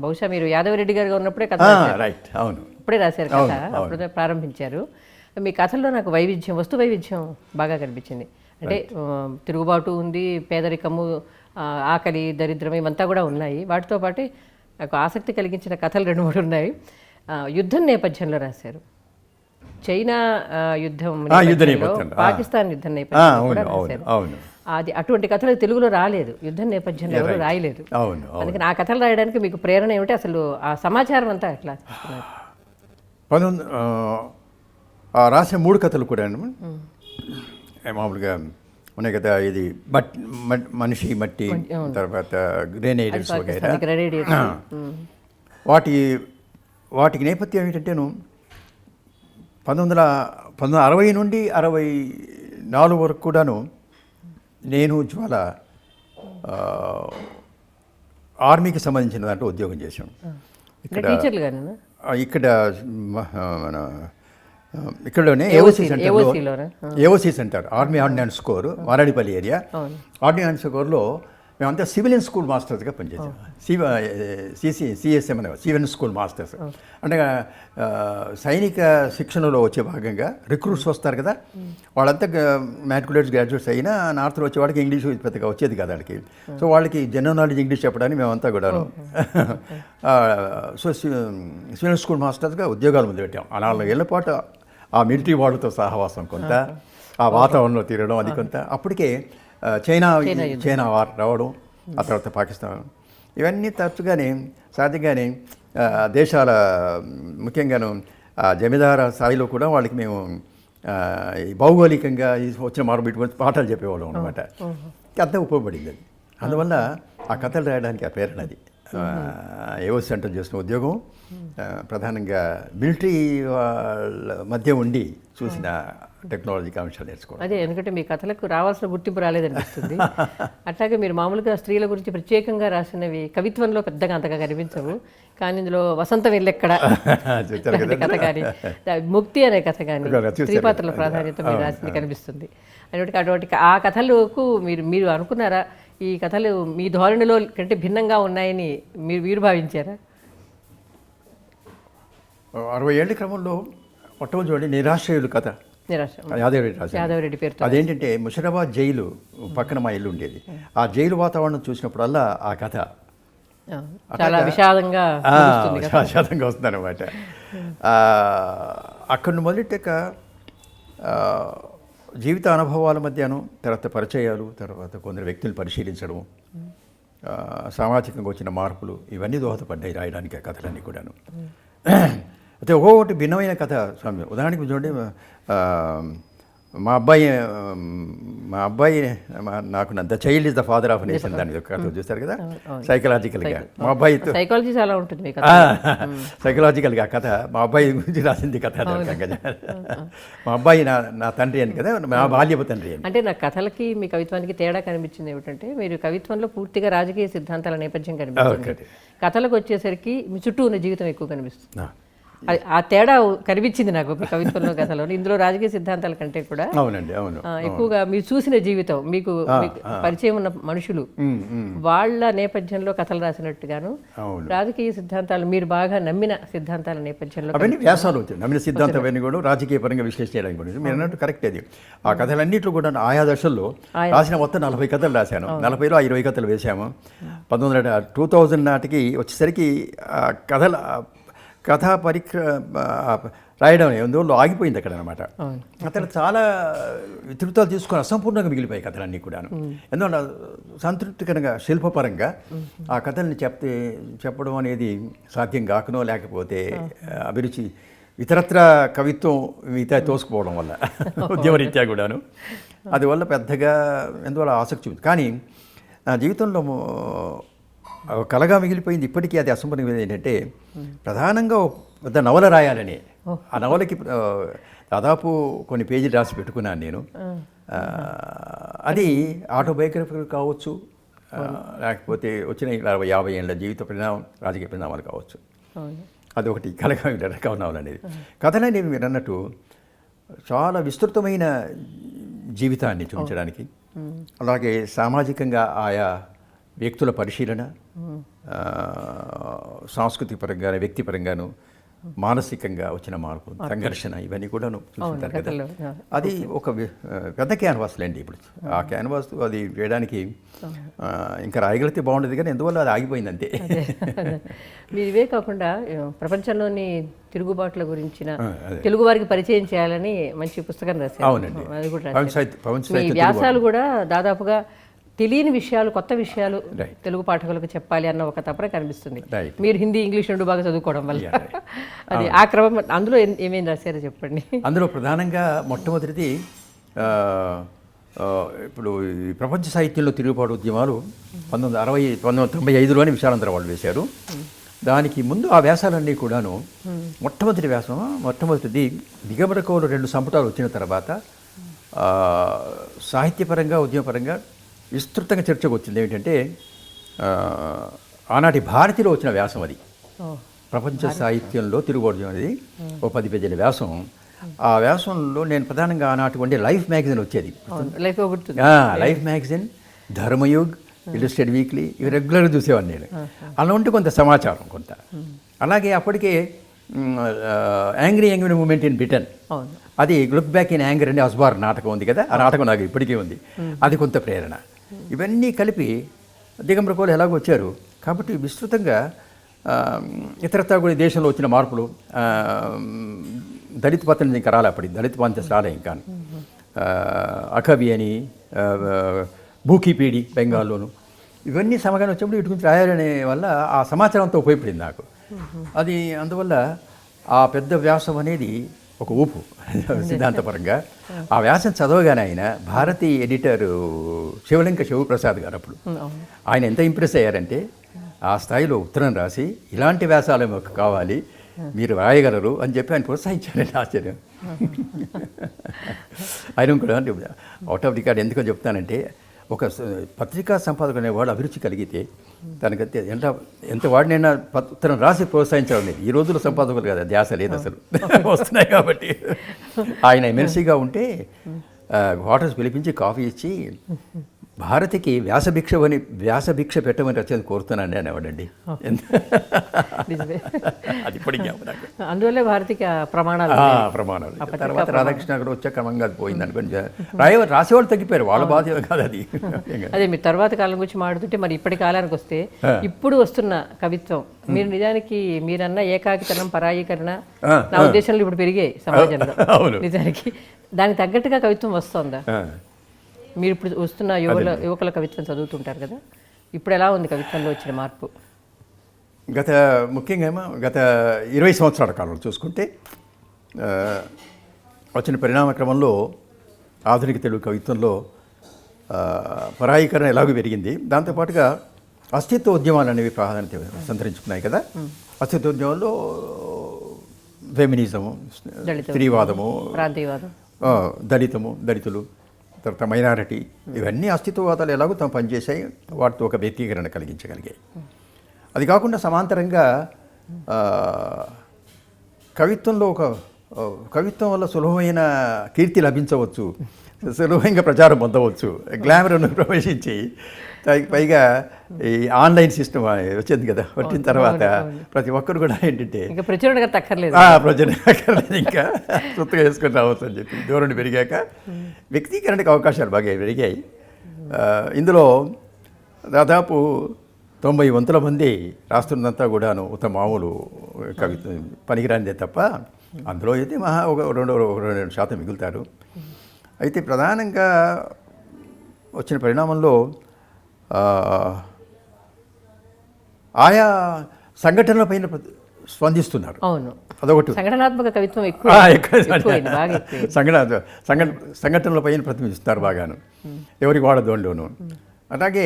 బహుశా మీరు యాదవరెడ్డి గారుగా ఉన్నప్పుడే కథ అవును, అప్పుడే రాశారు కథ, అప్పుడే ప్రారంభించారు. మీ కథల్లో నాకు వస్తు వైవిధ్యం బాగా కనిపించింది. అంటే తిరుగుబాటు ఉంది, పేదరికము, ఆకలి, దరిద్రం ఇవంతా కూడా ఉన్నాయి. వాటితో పాటు నాకు ఆసక్తి కలిగించిన కథలు 2-3 ఉన్నాయి. యుద్ధం నేపథ్యంలో రాశారు. చైనా యుద్ధం, పాకిస్తాన్ యుద్ధం నేపథ్యంలో కూడా రాశారు. అది అటువంటి కథలు తెలుగులో రాలేదు, యుద్ధం నేపథ్యంలో ఎవరు రాయలేదు. అందుకని ఆ కథలు రాయడానికి మీకు ప్రేరణ ఏమిటి? అసలు ఆ సమాచారం అంతా ఎట్లా రాసిన 3 కథలు కూడా మామూలుగా ఉన్నాయి కదా. ఇది మనిషి, మట్టి, తర్వాత గ్రెనేడియర్స్ వగైరా. వాటికి నేపథ్యం ఏంటంటే 1960 నుండి 64 వరకు కూడాను నేను జ్వాల ఆర్మీకి సంబంధించిన దాంట్లో ఉద్యోగం చేశాను. ఇక్కడనే ఏఓసీస్ అంటారు, army ordnance corps, Maradipalli area. Ordnance కోర్లో మేమంతా సివిలియన్ స్కూల్ మాస్టర్స్గా పనిచేసాం. సిఎస్ఎం అనే సివిలియన్ స్కూల్ మాస్టర్స్ అంటే సైనిక శిక్షణలో వచ్చే భాగంగా రిక్రూట్స్ వస్తారు కదా, వాళ్ళంతా మ్యాట్రికులేట్స్ గ్రాడ్యుయేట్స్ అయినా నార్త్లో వచ్చే వాళ్ళకి ఇంగ్లీష్ పెద్దగా వచ్చేది కదా వాళ్ళకి. సో వాళ్ళకి జనరల్ నాలెడ్జ్ ఇంగ్లీష్ చెప్పడానికి మేమంతా కూడాను సో సివిలియన్ స్కూల్ మాస్టర్స్గా ఉద్యోగాలు మొదలుపెట్టాం. 4 ఏళ్ల పాటు ఆ మిలిటరీ వాళ్ళతో సహవాసం కొంత, ఆ వాతావరణంలో తిరగడం అది కొంత. అప్పటికే చైనా వార్ రావడం, ఆ తర్వాత పాకిస్తాన్, ఇవన్నీ తరచుగానే సహజంగానే దేశాల ముఖ్యంగాను జమీదార స్థాయిలో కూడా వాళ్ళకి మేము ఈ భౌగోళికంగా వచ్చిన మార్పు పాఠాలు చెప్పేవాళ్ళం అనమాట. అంతా ఉపయోగపడింది అది. అందువల్ల ఆ కథలు రాయడానికి ఆ ప్రేరణ అది. ఏవో సెంటర్ చేసిన ఉద్యోగం ప్రధానంగా మిలిటరీ వాళ్ళ మధ్య ఉండి చూసిన టెక్నాలజీకి అంశాలు నేర్చుకోవాలి. అదే, ఎందుకంటే మీ కథలకు రావాల్సిన గుర్తింపు రాలేదనిపిస్తుంది. అట్లాగే మీరు మామూలుగా స్త్రీల గురించి ప్రత్యేకంగా రాసినవి కవిత్వంలో పెద్దగా అంతగా కనిపించవు, కానీ ఇందులో వసంతం వెళ్ళెక్కడ కథ కానీ, ముక్తి అనే కథ కానీ, స్త్రీ పాత్రల ప్రాధాన్యత మీరు రాసింది కనిపిస్తుంది. అటువంటి ఆ కథలకు మీరు అనుకున్నారా ఈ కథలు మీ ధోరణిలో కంటే భిన్నంగా ఉన్నాయని మీరు భావించారా? 60 ఏళ్ల క్రమంలో మొట్టమొదటి చూడండి నిరాశ్రయులు కథ, యాదవరెడ్డి పేరు. అదేంటంటే ముషిరాబాద్ జైలు పక్కన మా ఇల్లు ఉండేది. ఆ జైలు వాతావరణం చూసినప్పుడల్లా ఆ కథ చాలా విషాదంగా వస్తుంది అనమాట. అక్కడ మొదలెట్టాక జీవిత అనుభవాల మధ్యను, తర్వాత పరిచయాలు, తర్వాత కొందరు వ్యక్తులు పరిశీలించడం, సామాజికంగా వచ్చిన మార్పులు, ఇవన్నీ దోహదపడ్డాయి రాయడానికి ఆ కథలన్నీ కూడాను. అయితే ఒక్కొక్కటి భిన్నమైన కథ స్వామి. ఉదాహరణకి చూడండి, మా అబ్బాయి నాకు the child is the father of nation దాని కథ చూస్తారు కదా, సైకలాజికల్గా మా అబ్బాయితో సైకాలజీ చాలా ఉంటుంది, సైకలాజికల్గా కథ మా అబ్బాయి గురించి రాసింది కథ. మా అబ్బాయి నా తండ్రి అని కదా, మా బాల్యపు తండ్రి అని. అంటే నా కథలకి మీ కవిత్వానికి తేడా కనిపించింది ఏమిటంటే, మీరు కవిత్వంలో పూర్తిగా రాజకీయ సిద్ధాంతాల నేపథ్యం కనిపిస్తుంది, కథలకు వచ్చేసరికి మీ చుట్టూ ఉన్న జీవితం ఎక్కువ కనిపిస్తుంది. ఆ తేడా కనిపించింది నాకు మీ కవిత్వంలో కథలో. ఇందులో రాజకీయ సిద్ధాంతాల కంటే కూడా ఎక్కువగా మీరు చూసిన జీవితం, మీకు పరిచయం ఉన్న మనుషులు, వాళ్ళ నేపథ్యంలో కథలు రాసినట్టుగాను, రాజకీయ సిద్ధాంతాలు మీరు బాగా నమ్మిన సిద్ధాంతాల నేపథ్యంలో అవన్నీ వ్యాసాలు వచ్చాయి. నమ్మిన సిద్ధాంతం అవన్నీ కూడా రాజకీయ పరంగా విశ్లేషణ చేయడానికి కూడా మీరు అన్నట్టు కరెక్ట్. అది ఆ కథలన్నింటిలో కూడా ఆయా దశల్లో రాసిన మొత్తం 40 కథలు రాశాను. 40లో 20 కథలు వేశాము. 2000 నాటికి వచ్చేసరికి కథా రాయడం ఎందువల్ల ఆగిపోయింది అక్కడ అనమాట. అతను చాలా వితృతాలు తీసుకొని అసంపూర్ణంగా మిగిలిపోయాయి కథలన్నీ కూడాను. ఎందుకంటే సంతృప్తికరంగా శిల్పపరంగా ఆ కథల్ని చెప్పడం అనేది సాధ్యం కాకనో, లేకపోతే అభిరుచి ఇతరత్ర కవిత్వం మిగతా తోసుకుపోవడం వల్ల ఉద్యమరీత్యా కూడాను అందువల్ల పెద్దగా ఎందువల్ల ఆసక్తి చూపింది. కానీ నా జీవితంలో కలగా మిగిలిపోయింది ఇప్పటికీ అది అసంపూర్ణమైనది ఏంటంటే, ప్రధానంగా పెద్ద నవల రాయాలని. ఆ నవలకి దాదాపు కొన్ని పేజీలు రాసి పెట్టుకున్నాను నేను. అది ఆటోబయోగ్రఫీ కావచ్చు, లేకపోతే వచ్చిన 50 ఏళ్ళ జీవిత పరిణామం, రాజకీయ పరిణామాలు కావచ్చు. అదొకటి కలగా రకం నవల అనేది. కథలనేవి మీరు అన్నట్టు చాలా విస్తృతమైన జీవితాన్ని చూపించడానికి, అలాగే సామాజికంగా ఆయా వ్యక్తుల పరిశీలన, సాంస్కృతిక పరంగాను, వ్యక్తిపరంగాను, మానసికంగా వచ్చిన మార్పు, సంఘర్షణ, ఇవన్నీ కూడా చూస్తుంటారు కదా. అది ఒక పెద్ద క్యాన్వాస్లేండి. ఇప్పుడు ఆ క్యాన్వాస్ అది వేయడానికి ఇంకా రాయగలిగితే బాగుండేది, కానీ ఎందువల్ల అది ఆగిపోయింది అంతే. మీరు ఇవే కాకుండా ప్రపంచంలోని తిరుగుబాట్ల గురించిన తెలుగు వారికి పరిచయం చేయాలని మంచి పుస్తకం రాశారు. అవునండి, అది కూడా వ్యాసాలు కూడా దాదాపుగా తెలియని విషయాలు, కొత్త విషయాలు తెలుగు పాఠకులకు చెప్పాలి అన్న ఒక తపన కనిపిస్తుంది. మీరు హిందీ, ఇంగ్లీష్ రెండు బాగా చదువుకోవడం వల్ల అది ఆ క్రమం. అందులో ఏమేమి రాశారో చెప్పండి. అందులో ప్రధానంగా మొట్టమొదటిది ఇప్పుడు ఈ ప్రపంచ సాహిత్యంలో తిరుగుబాటు ఉద్యమాలు 1995లోనే విశాలంతర వాళ్ళు వేశారు. దానికి ముందు ఆ వ్యాసాలన్నీ కూడాను మొట్టమొదటిది దిగంబర కవులు 2 సంపుటాలు వచ్చిన తర్వాత సాహిత్యపరంగా, ఉద్యమపరంగా విస్తృతంగా చర్చకు వచ్చింది. ఏమిటంటే ఆనాటి భారతిలో వచ్చిన వ్యాసం అది. ప్రపంచ సాహిత్యంలో తిరుగుబాటు అనేది ఓ 10 పేజీల వ్యాసం. ఆ వ్యాసంలో నేను ప్రధానంగా ఆనాటి వండే లైఫ్ మ్యాగజైన్ వచ్చేది. లైఫ్ మ్యాగజైన్, ధర్మయుగ్, ఇల్లుస్ట్రేట్ వీక్లీ ఇవి రెగ్యులర్గా చూసేవాడిని నేను. అలా ఉంటే కొంత సమాచారం కొంత. అలాగే అప్పటికే angry young moment in Britain, అది లుక్ బ్యాక్ ఇన్ యాంగర్ అనే అస్బార్ నాటకం ఉంది కదా, ఆ నాటకం నాకు ఇప్పటికీ ఉంది. అది కొంత ప్రేరణ. ఇవన్నీ కలిపి దిగంబర కోలు ఎలాగో వచ్చారు కాబట్టి విస్తృతంగా ఇతరత్రా కూడా దేశంలో వచ్చిన మార్పులు, దళిత పత్రం ఇంకా రాలే, అప్పటి దళిత పంచస్ రాలే ఇంకా. అకవి అని, భూకీపీడి బెంగాల్లోను, ఇవన్నీ సమగానే వచ్చినప్పుడు వీటి గురించి రాయాలనే వల్ల ఆ సమాచారంతో ఉపయోగపడింది నాకు. అది అందువల్ల ఆ పెద్ద వ్యాసం అనేది ఒక ఊపు సిద్ధాంతపరంగా. ఆ వ్యాసం చదవగానే ఆయన భారతీ ఎడిటర్ శివలింక శివప్రసాద్ గారు అప్పుడు ఆయన ఎంత ఇంప్రెస్ అయ్యారంటే ఆ స్థాయిలో ఉత్తరం రాసి ఇలాంటి వ్యాసాలు మాకు కావాలి, మీరు రాయగలరు అని చెప్పి ఆయన ప్రోత్సహించారండి. ఆశ్చర్యం. ఆయన కూడా అవుట్ ఆఫ్ రికార్డ్ ఎందుకో చెప్తానంటే, ఒక పత్రికా సంపాదకుడు అనేవాడు అభిరుచి కలిగితే తనకైతే ఎంత వాడినైనా ఉత్తరం రాసి ప్రోత్సహించడం లేదు. ఈ రోజుల్లో సంపాదకులు కదా, ధ్యాస లేదు అసలు, వస్తున్నాయి కాబట్టి. ఆయన ఎమ్మెల్సీగా ఉంటే క్వార్టర్స్ పిలిపించి కాఫీ ఇచ్చి భారతికి వ్యాసభిక్ష పెట్టమని రచన కోరుతున్నాను అనేవాడండి. అది ఇప్పటికీ అందువల్లే భారతికి ప్రమాణాలు. తర్వాత రాధాకృష్ణ అక్కడ వచ్చే క్రమంగా అది పోయింది అనుకోండి. రాసేవాళ్ళు తగ్గిపోయారు, వాళ్ళ బాధ్యత కాదు అది. అదే మీరు తర్వాత కాలం గురించి మాట్లాడుతుంటే మరి ఇప్పటి కాలానికి వస్తే ఇప్పుడు వస్తున్న కవిత్వం, మీరు నిజానికి మీరన్న ఏకాకితనం, పరాయీకరణ నా ఉద్దేశంలో ఇప్పుడు పెరిగాయి సమాజంలో. నిజానికి దానికి తగ్గట్టుగా కవిత్వం వస్తుందా? మీరు ఇప్పుడు వస్తున్న యువకుల కవిత్వం చదువుతుంటారు కదా, ఇప్పుడు ఎలా ఉంది కవిత్వంలో వచ్చిన మార్పు? ముఖ్యంగా గత 20 సంవత్సరాల కాలంలో చూసుకుంటే వచ్చిన పరిణామ క్రమంలో ఆధునిక తెలుగు కవిత్వంలో పరాయీకరణ ఎలాగో పెరిగింది. దాంతోపాటుగా అస్తిత్వ ఉద్యమాలు అనేవి ప్రాధాన్యత సంతరించుకున్నాయి కదా. అస్తిత్వ ఉద్యమాల్లో ఫెమినిజము, స్త్రీవాదము, ప్రాంతీయవాదం, దళితులు, తర్వాత మైనారిటీ, ఇవన్నీ అస్తిత్వవాదాలు ఎలాగో తమ పనిచేసాయి, వాటితో ఒక వ్యక్తీకరణ కలిగించగలిగాయి. అది కాకుండా సమాంతరంగా కవిత్వం వల్ల సులభమైన కీర్తి లభించవచ్చు, సులభంగా ప్రచారం పొందవచ్చు, గ్లామర్ను ప్రవేశించి పైగా ఈ ఆన్లైన్ సిస్టమ్ వచ్చింది కదా, వచ్చిన తర్వాత ప్రతి ఒక్కరు కూడా ఏంటంటే ప్రచురణ అక్కర్లేదు, ఇంకా సొత్తుగా వేసుకొని రావచ్చు అని చెప్పి ధోరణి పెరిగాక వ్యక్తీకరణకు అవకాశాలు బాగా పెరిగాయి. ఇందులో దాదాపు 90 వంతుల మంది రాస్తున్నదంతా కూడాను ఉత్తమ మామూలు కవిత్వం పనికిరానిదే తప్ప, అందులో అయితే ఒక 2% మిగులుతారు. అయితే ప్రధానంగా వచ్చిన పరిణామంలో ఆయా సంఘటనల పైన స్పందిస్తున్నారు. అవును, అదొకటి. సంఘటనాత్మక కవిత్వం ఎక్కువ, సంఘటనల పైన ప్రతిబింబిస్తారు బాగాను, ఎవరికి వాడదోళ్ళలోను. అలాగే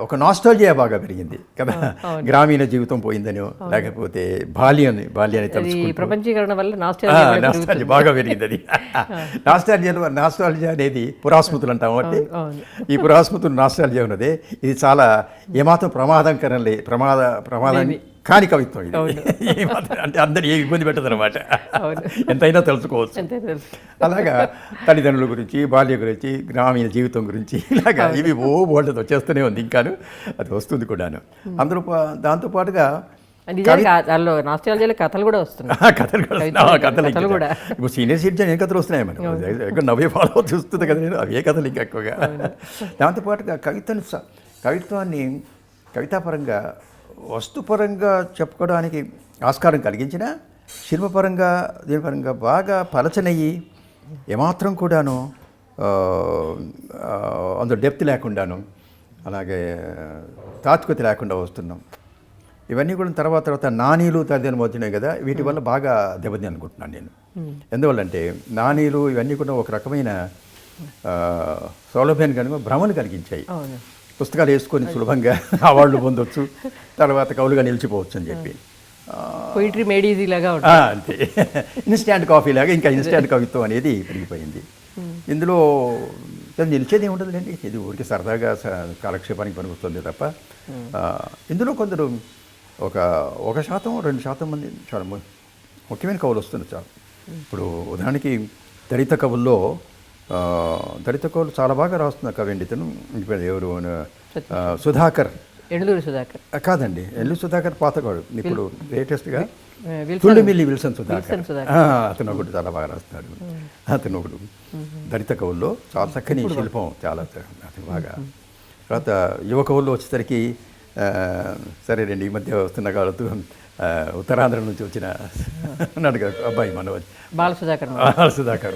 ఒక నాస్టాల్జియా బాగా పెరిగింది కదా, గ్రామీణ జీవితం పోయిందనో లేకపోతే బాల్యాన్ని తలుచుకుంటూ ప్రపంచీకరణ వల్ల నాస్టాల్జియా బాగా పెరిగింది. అది నాస్టాల్జియా అనేది పురాస్మృతులు అంటాం కాబట్టి ఈ పురాస్మృతులు నాస్టాల్జియా ఉన్నదే, ఇది చాలా ఏమాత్రం ప్రమాదం కాని కవిత్వం ఇది. అంటే అందరు ఏ ఇబ్బంది పెట్టదు అనమాట, ఎంతైనా తెలుసుకోవచ్చు. అలాగా తల్లిదండ్రుల గురించి, బాల్య గురించి, గ్రామీణ జీవితం గురించి, ఇలాగా ఇవి బోల్డతో వచ్చేస్తూనే ఉంది, ఇంకాను అది వస్తుంది కూడాను. అందరూ దాంతోపాటుగా కథలు కూడా వస్తున్నాయి. కథలు కూడా ఇప్పుడు సీనియర్ సిటిజన్ ఏ కథలు వస్తున్నాయి మనకు, ఎక్కడ నవ్వే ఫాలో చూస్తుంది కదా నేను, అవే కథలు ఇంకా ఎక్కువగా. దాంతోపాటుగా కవిత్వాన్ని కవితాపరంగా వస్తుపరంగా చెప్పుకోవడానికి ఆస్కారం కలిగించిన, శిల్పపరంగా దీనిపరంగా బాగా పలచనయ్యి ఏమాత్రం కూడాను అందులో డెప్త్ లేకుండాను, అలాగే తాత్వికత లేకుండా వస్తున్నాం. ఇవన్నీ కూడా తర్వాత నానీలు తదితరం వచ్చినాయి కదా, వీటి వల్ల బాగా దెబ్బతిని అనుకుంటున్నాను నేను. ఎందువల్లంటే నానీలు ఇవన్నీ కూడా ఒక రకమైన సౌలభ్యాన్ని కనుక భ్రమను కలిగించాయి. పుస్తకాలు వేసుకొని సులభంగా అవార్డులు పొందవచ్చు, తర్వాత కవులుగా నిలిచిపోవచ్చు అని చెప్పి. పోయిటరీ మేడ్ ఈజీ లాగా అంతే, ఇన్స్టాంట్ కాఫీ లాగా ఇంకా ఇన్స్టాంట్ కవిత్వం అనేది పెరిగిపోయింది. ఇందులో నిలిచేది ఏముంటుందండి, ఇది ఊరికి సరదాగా కాలక్షేపానికి పనికొస్తుంది తప్ప. ఇందులో కొందరు 1%, 2% మంది చాలా ముఖ్యమైన కవులు వస్తున్నారు చాలా. ఇప్పుడు ఉదాహరణకి దళిత కవుల్లో దళిత కవులు చాలా బాగా రాస్తున్న కవి ఇతను. ఇప్పుడు ఎవరు సుధాకర్, ఎళ్ళూరు సుధాకర్ కాదండి, ఎల్లూరు సుధాకర్ పాతగాడు, ఇప్పుడు లేటెస్ట్గా విల్సన్ తుళ్ళిమిల్లి విల్సన్ సుధాకర్. సుధాకర్. అతను ఒకటి చాలా బాగా రాస్తున్నాడు. అతను ఒకడు దళిత కవుల్లో చాలా చక్కని శిల్పం, చాలా అతను బాగా. తర్వాత యువ కవుల్లో వచ్చేసరికి సరేనండి, ఈ మధ్య వస్తున్న కాలతో ఉత్తరాంధ్ర నుంచి వచ్చిన నడుగ అబ్బాయి మనోజ్ సుధాకర్.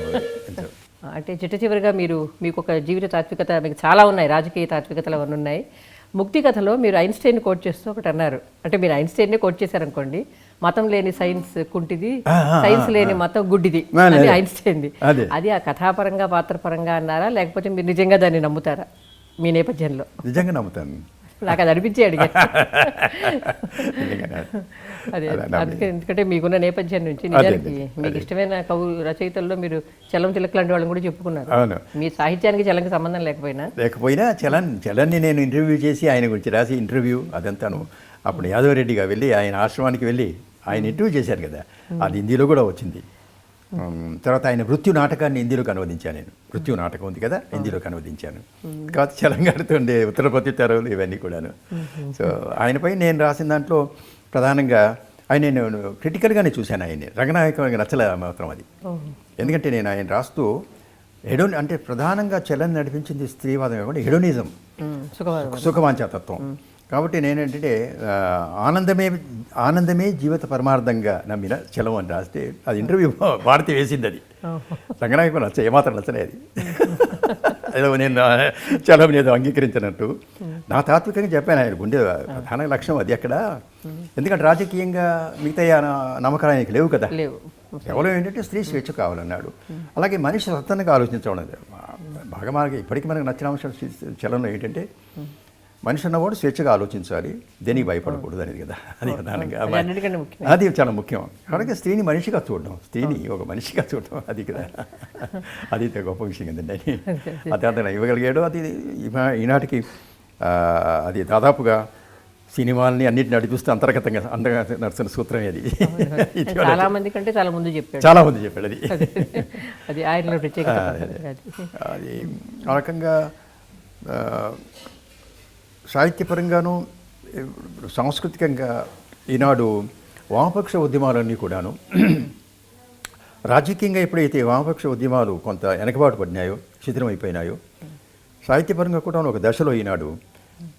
అంటే చిట్ట చివరిగా మీకు ఒక జీవిత తాత్వికత, మీకు చాలా ఉన్నాయి, రాజకీయ తాత్వికతలు అవన్నీ ఉన్నాయి. ముక్తి కథలో మీరు ఐన్స్టైన్ కోట్ చేస్తూ ఒకటి అన్నారు. అంటే మీరు ఐన్స్టైన్నే కోట్ చేశారనుకోండి, మతం లేని సైన్స్ కుంటిది, సైన్స్ లేని మతం గుడ్డిది అని ఐన్స్టైన్ది. అది ఆ కథాపరంగా పాత్రపరంగా అన్నారా, లేకపోతే మీరు నిజంగా దాన్ని నమ్ముతారా మీ నేపథ్యంలో? నిజంగా నమ్ముతాను, నాకు అది అనిపించి అడిగా. అదే అందుకే, ఎందుకంటే మీకున్న నేపథ్యం నుంచి నిజానికి మీకు ఇష్టమైన రచయితల్లో మీరు చలం తిలక్ లాంటి వాళ్ళని కూడా చెప్పుకున్నారు. మీ సాహిత్యానికి చలంకి సంబంధం లేకపోయినా చలన్ని నేను ఇంటర్వ్యూ చేసి ఆయన గురించి రాసి ఇంటర్వ్యూ అదంతాను అప్పుడు యాదవరెడ్డిగా వెళ్ళి ఆయన ఆశ్రమానికి వెళ్ళి ఆయన ఇంటర్వ్యూ చేశారు కదా, అది హిందీలో కూడా వచ్చింది. తర్వాత ఆయన మృత్యు నాటకాన్ని హిందీలోకి అనువదించాను. నేను మృత్యు నాటకం ఉంది కదా, హిందీలోకి అనువదించాను. కాకపోతే తెలంగాణతో ఉండే ఉత్తరపతి తెరవులు ఇవన్నీ కూడాను. సో ఆయనపై నేను రాసిన దాంట్లో ప్రధానంగా ఆయన నేను క్రిటికల్గానే చూశాను. ఆయన్ని రంగనాయకునికి నచ్చలే మాత్రం అది. ఎందుకంటే నేను ఆయన రాస్తూ అంటే ప్రధానంగా చలన్ నడిపించింది స్త్రీవాదం కాకుండా హెడోనిజం, సుఖవాంఛాతత్వం. కాబట్టి నేనేంటంటే ఆనందమే జీవిత పరమార్థంగా నమ్మిన చలం అని రాస్తే అది ఇంటర్వ్యూ వాడితే వేసింది. అది రంగనాయకు ఏమాత్రం నచ్చలేదు. ఏదో నేను చలం ఏదో అంగీకరించినట్టు నా తాత్వికంగా చెప్పాను. ఆయన గుండె ప్రధాన లక్ష్యం అది అక్కడ. ఎందుకంటే రాజకీయంగా మిగతా నమ్మకాలు ఆయనకి లేవు కదా, కేవలం ఏంటంటే స్త్రీ స్వేచ్ఛ కావాలన్నాడు. అలాగే మనిషి స్వతంత్రంగా ఆలోచించడం బాగా మనకి ఇప్పటికీ మనకు నచ్చిన అంశం చలంలో ఏంటంటే మనిషి అన్నవాడు స్వేచ్ఛగా ఆలోచించాలి, దేనికి భయపడకూడదు అనేది కదా. అది ప్రధానంగా అది చాలా ముఖ్యం. కాబట్టి స్త్రీని మనిషిగా చూడడం, స్త్రీని ఒక మనిషిగా చూడడం, అది కదా, అది గొప్ప విషయం కదండి. అది అతను ఇవ్వగలిగాడు. అది ఈనాటికి అది దాదాపుగా సినిమాలని అన్నింటిని నడిపిస్తూ అంతర్గతంగా నడుస్తున్న సూత్రమే అది. చాలా మంది కంటే చాలా ముందు చెప్పాడు అది. అది ఆయనలో ప్రత్యేకత. అది ఆ రకంగా సాహిత్యపరంగాను సాంస్కృతికంగా ఈనాడు వామపక్ష ఉద్యమాలన్నీ కూడాను రాజకీయంగా ఎప్పుడైతే వామపక్ష ఉద్యమాలు కొంత వెనకబాటు పడినాయో, శిథిలమైపోయినాయో, సాహిత్యపరంగా కూడా ఒక దశలో ఈనాడు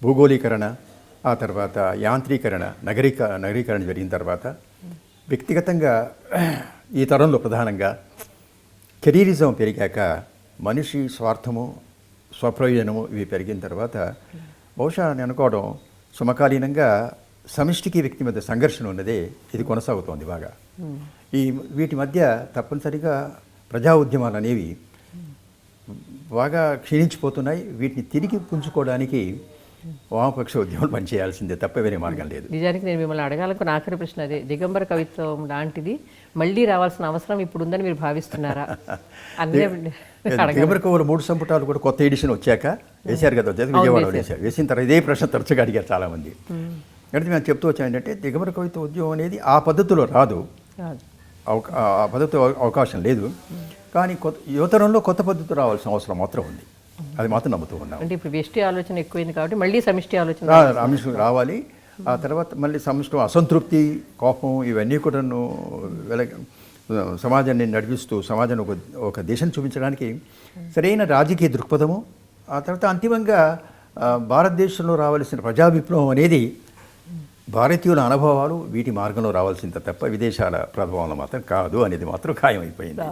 భూగోళీకరణ, ఆ తర్వాత యాంత్రీకరణ, నగరీకరణ జరిగిన తర్వాత వ్యక్తిగతంగా ఈ తరంలో ప్రధానంగా కెరీరిజం పెరిగాక మనిషి స్వార్థము, స్వప్రయోజనము ఇవి పెరిగిన తర్వాత బహుశా నేను అనుకోవడం సమకాలీనంగా సమిష్టికి వ్యక్తి మధ్య సంఘర్షణ ఉన్నదే ఇది కొనసాగుతోంది బాగా. వీటి మధ్య తప్పనిసరిగా ప్రజా ఉద్యమాలు అనేవి బాగా క్షీణించిపోతున్నాయి. వీటిని తిరిగి పుంజుకోవడానికి వామపక్ష ఉద్యమాలు పనిచేయాల్సిందే, తప్ప వేరే మార్గం లేదు. నిజానికి నేను మిమ్మల్ని అడగాలనుకున్న ఆఖరి ప్రశ్న అదే. దిగంబర కవిత్వం లాంటిది మళ్ళీ రావాల్సిన అవసరం ఇప్పుడుందని మీరు భావిస్తున్నారా? దిగంబర కవులు 3 సంపుటాలు కూడా కొత్త ఎడిషన్ వచ్చాక వేశారు కదా, విజయవాడలో వేసిన తర్వాత ఇదే ప్రశ్న తరచుగా అడిగారు చాలామంది. అంటే మేము చెప్తూ వచ్చాను ఏంటంటే దిగంబర కవిత్వ ఉద్యమం అనేది ఆ పద్ధతిలో రాదు, ఆ పద్ధతి అవకాశం లేదు. కానీ యువతరంలో కొత్త పద్ధతి రావాల్సిన అవసరం మాత్రం ఉంది, అది మాత్రం నమ్ముతూ ఉన్నాం. అంటే ఇప్పుడు వ్యష్టి ఆలోచన ఎక్కువైంది కాబట్టి మళ్ళీ సమిష్టి ఆలోచన రావాలి. ఆ తర్వాత మళ్ళీ సమిష్టి అసంతృప్తి, కోపం ఇవన్నీ కూడా సమాజాన్ని నడిపిస్తూ సమాజాన్ని ఒక దేశం చూపించడానికి సరైన రాజకీయ దృక్పథము, ఆ తర్వాత అంతిమంగా భారతదేశంలో రావాల్సిన ప్రజా విప్లవం అనేది భారతీయుల అనుభవాలు వీటి మార్గంలో రావాల్సింది తప్ప విదేశాల ప్రభావంలో మాత్రం కాదు అనేది మాత్రం ఖాయమైపోయింది.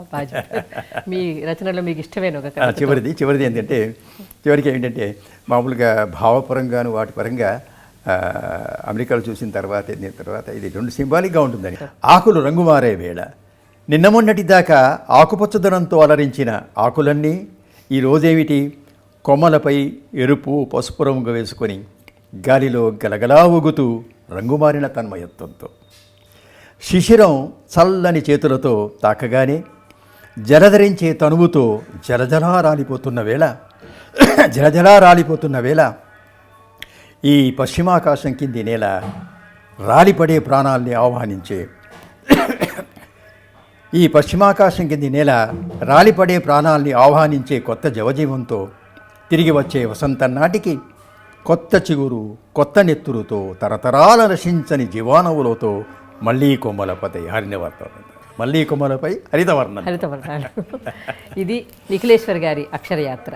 మీ రచనలో మీకు ఇష్టమైన ఒక చివరిది చివరికి ఏంటంటే మామూలుగా భావపరంగాను వాటి పరంగా అమెరికాలో చూసిన తర్వాత ఇది 2 సింబాలిక్గా ఉంటుందని. ఆకులు రంగు మారే వేళ, నిన్న మొన్నటి దాకా ఆకుపచ్చదనంతో అలరించిన ఆకులన్నీ ఈ రోజేమిటి కొమ్మలపై ఎరుపు పసుపు రంగు వేసుకొని గాలిలో గలగలా ఊగుతూ రంగుమారిన తన్మయత్వంతో, శిశిరం చల్లని చేతులతో తాకగానే జలధరించే తనువుతో జలజలా రాలిపోతున్న వేళ ఈ పశ్చిమాకాశం కింది నేల రాలిపడే ప్రాణాల్ని ఆహ్వానించే ఈ పశ్చిమాకాశం కింది నేల రాలిపడే ప్రాణాల్ని ఆహ్వానించే కొత్త జవజీవంతో తిరిగి వచ్చే వసంతం నాటికి కొత్త చిగురు కొత్త నెత్తురుతో తరతరాల నశించని జీవాణువులతో మళ్ళీ కొమ్మలపై హరితవర్ణం మళ్ళీ కొమ్మలపై హరితవర్ణం. హరితవర్ణాలు. ఇది నిఖిలేశ్వర్ గారి అక్షరయాత్ర.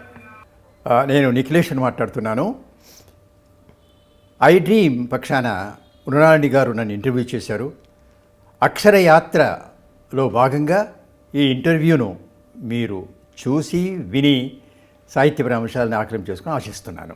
నేను నిఖిలేశ్వర్ మాట్లాడుతున్నాను. ఐ డ్రీమ్ పక్షాన మృణాళిని గారు నన్ను ఇంటర్వ్యూ చేశారు. అక్షరయాత్రలో భాగంగా ఈ ఇంటర్వ్యూను మీరు చూసి విని సాహిత్యపర అంశాలను ఆక్రమం చేసుకుని ఆశిస్తున్నాను.